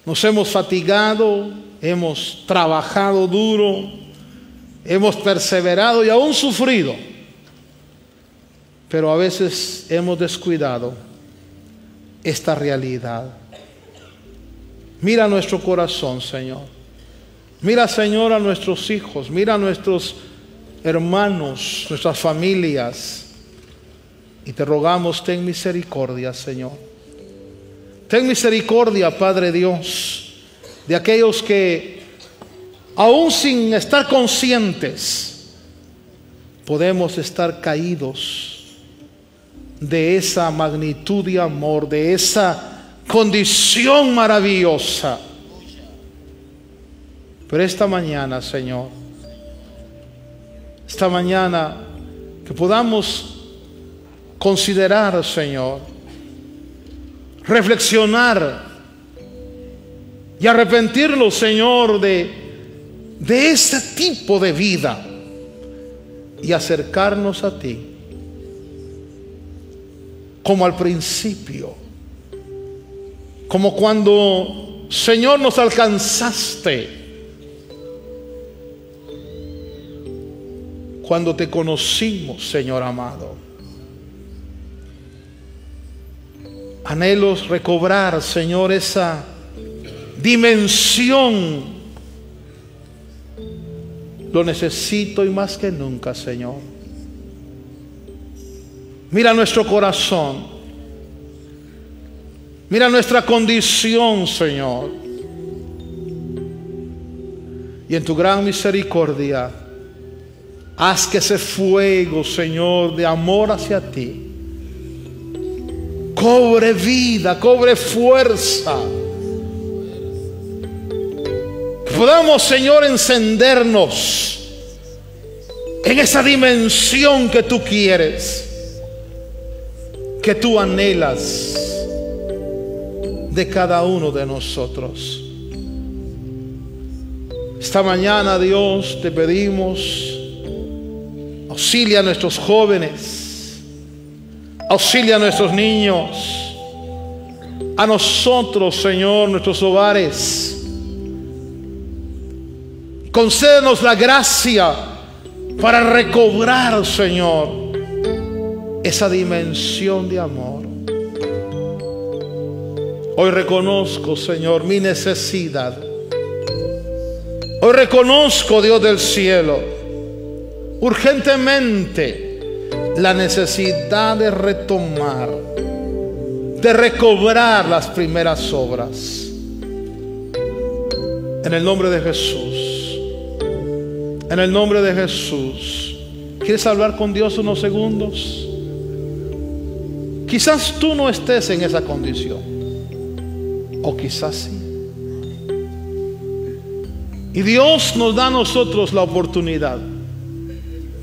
nos hemos fatigado, hemos trabajado duro, hemos perseverado y aún sufrido, pero a veces hemos descuidado esta realidad. Mira nuestro corazón, Señor. Mira, Señor, a nuestros hijos, mira a nuestros hermanos, nuestras familias, y te rogamos: ten misericordia, Señor. Ten misericordia, Padre Dios, de aquellos que, aún sin estar conscientes, podemos estar caídos de esa magnitud de amor, de esa condición maravillosa. Pero esta mañana, Señor, esta mañana, que podamos considerar, Señor, reflexionar y arrepentirnos, Señor, de ese tipo de vida y acercarnos a ti como al principio, como cuando, Señor, nos alcanzaste, cuando te conocimos, Señor amado. Anhelos recobrar, Señor, esa dimensión Lo necesito y más que nunca, Señor. Mira nuestro corazón. Mira nuestra condición, Señor. Y en tu gran misericordia, haz que ese fuego, Señor, de amor hacia ti, cobre vida, cobre fuerza. Podamos, Señor, encendernos en esa dimensión que tú quieres, que tú anhelas de cada uno de nosotros. Esta mañana, Dios, te pedimos, auxilia a nuestros jóvenes, auxilia a nuestros niños, a nosotros, Señor, nuestros hogares. Concédenos la gracia para recobrar, Señor, esa dimensión de amor. Hoy reconozco, Señor, mi necesidad. Hoy reconozco, Dios del cielo, urgentemente la necesidad de retomar, de recobrar las primeras obras. En el nombre de Jesús, en el nombre de Jesús. ¿Quieres hablar con Dios unos segundos? Quizás tú no estés en esa condición, o quizás sí. Y Dios nos da a nosotros la oportunidad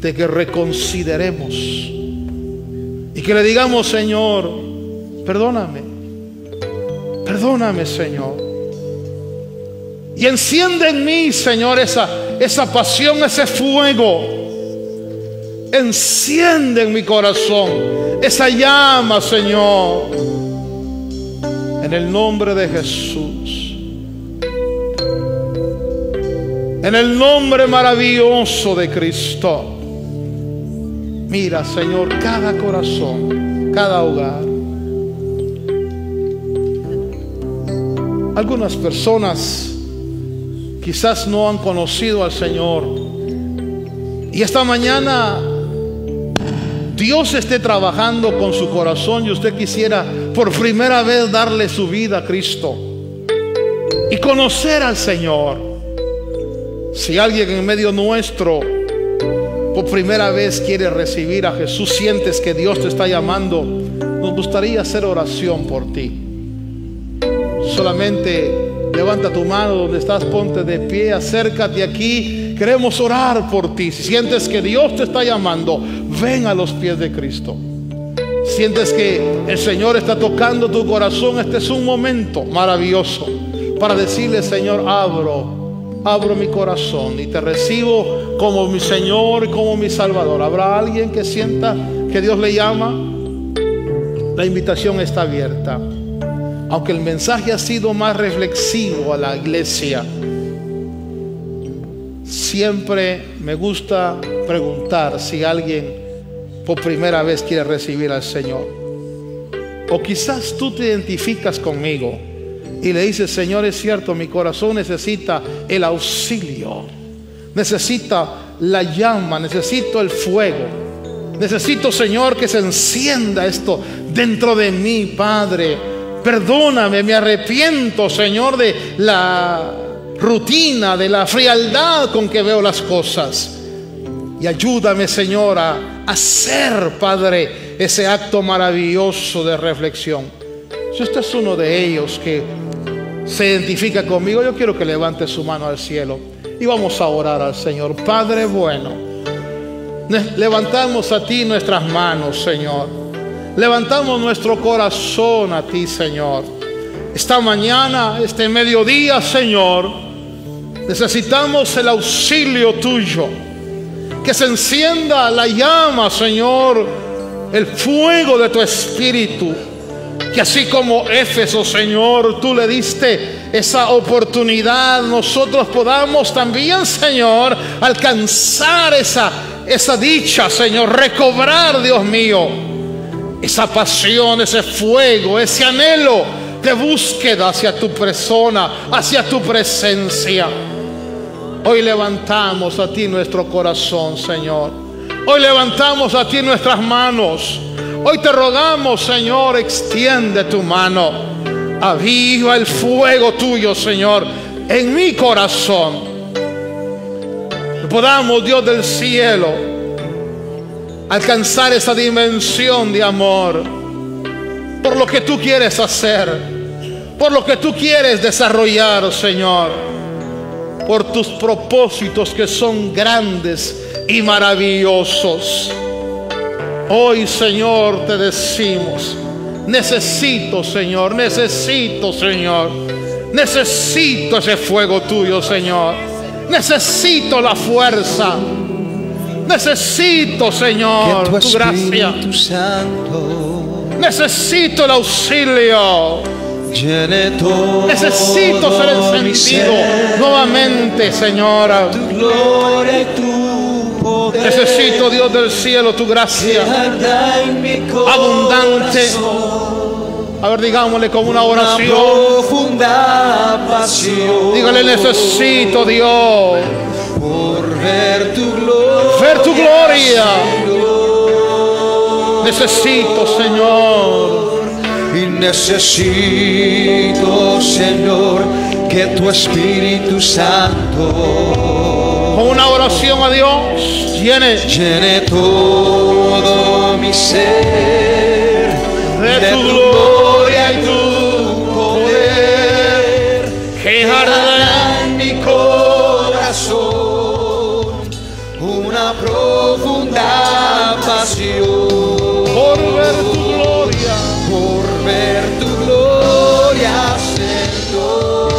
de que reconsideremos y que le digamos: Señor, perdóname, perdóname, Señor. Y enciende en mí, Señor, esa pasión, ese fuego. Enciende en mi corazón esa llama, Señor, en el nombre de Jesús. En el nombre maravilloso de Cristo. Mira, Señor, cada corazón, cada hogar. Algunas personas quizás no han conocido al Señor, y esta mañana Dios esté trabajando con su corazón y usted quisiera por primera vez darle su vida a Cristo y conocer al Señor. Si alguien en medio nuestro por primera vez quiere recibir a Jesús, sientes que Dios te está llamando, nos gustaría hacer oración por ti. Solamente levanta tu mano donde estás, ponte de pie, acércate aquí. Queremos orar por ti. Si sientes que Dios te está llamando, ven a los pies de Cristo. Sientes que el Señor está tocando tu corazón, este es un momento maravilloso para decirle: Señor, abro mi corazón y te recibo como mi Señor y como mi Salvador. ¿Habrá alguien que sienta que Dios le llama? La invitación está abierta. Aunque el mensaje ha sido más reflexivo a la iglesia, siempre me gusta preguntar si alguien por primera vez quiere recibir al Señor. O quizás tú te identificas conmigo y le dices: Señor, es cierto, mi corazón necesita el auxilio, necesita la llama, necesito el fuego, necesito, Señor, que se encienda esto dentro de mí. Padre, perdóname, me arrepiento, Señor, de la rutina, de la frialdad con que veo las cosas. Y ayúdame, Señor, a hacer, Padre, ese acto maravilloso de reflexión. Si usted es uno de ellos que se identifica conmigo, yo quiero que levante su mano al cielo y vamos a orar al Señor. Padre bueno, levantamos a ti nuestras manos, Señor. Levantamos nuestro corazón a ti, Señor. Esta mañana, este mediodía, Señor, necesitamos el auxilio tuyo. Que se encienda la llama, Señor, el fuego de tu espíritu. Que así como Éfeso, Señor, tú le diste esa oportunidad, nosotros podamos también, Señor, alcanzar esa dicha, Señor, recobrar, Dios mío, esa pasión, ese fuego, ese anhelo de búsqueda hacia tu persona, hacia tu presencia. Hoy levantamos a ti nuestro corazón, Señor. Hoy levantamos a ti nuestras manos. Hoy te rogamos, Señor, extiende tu mano. Aviva el fuego tuyo, Señor, en mi corazón. Que podamos, Dios del cielo, alcanzar esa dimensión de amor por lo que tú quieres hacer, por lo que tú quieres desarrollar, Señor, por tus propósitos que son grandes y maravillosos. Hoy, Señor, te decimos: necesito, Señor, necesito, Señor, necesito ese fuego tuyo, Señor. Necesito la fuerza. Necesito, Señor, tu gracia. Necesito el auxilio. Necesito ser encendido nuevamente, Señora. Necesito, Dios del cielo, tu gracia abundante. A ver, digámosle como una oración. Dígale: necesito, Dios, ver tu gloria. Necesito, Señor. Y necesito, Señor, que tu Espíritu Santo con una oración a Dios llene todo mi ser de tu gloria y tu poder, que arda en mi corazón una profunda pasión por ver tu gloria. Por ver tu gloria, Señor.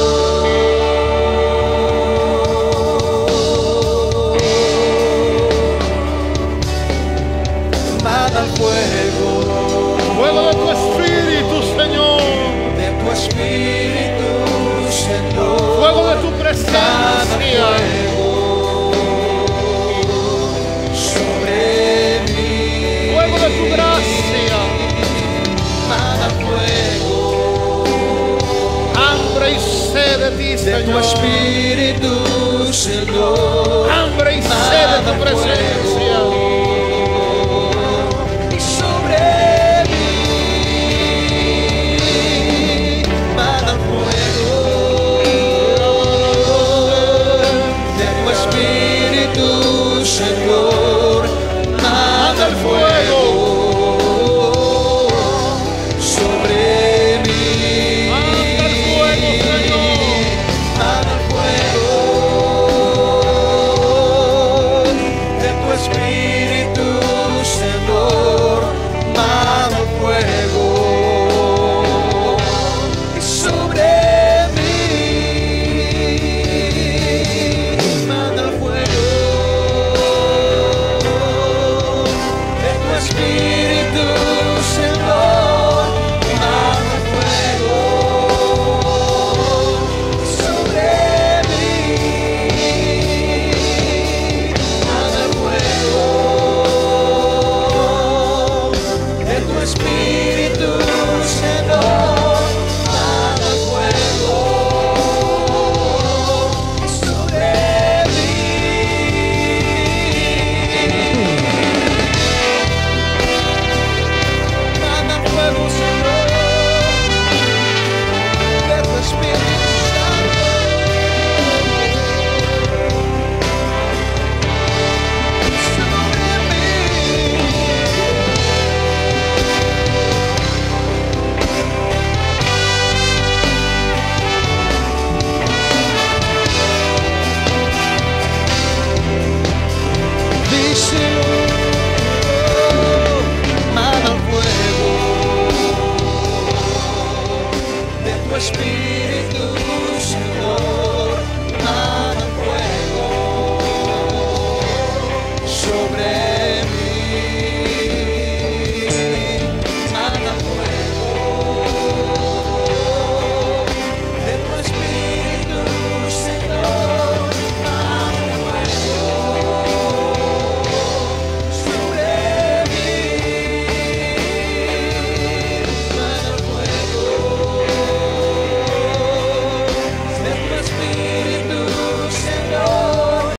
Manda fuego, fuego de tu Espíritu, Señor. De tu Espíritu, Señor. Fuego de tu presencia.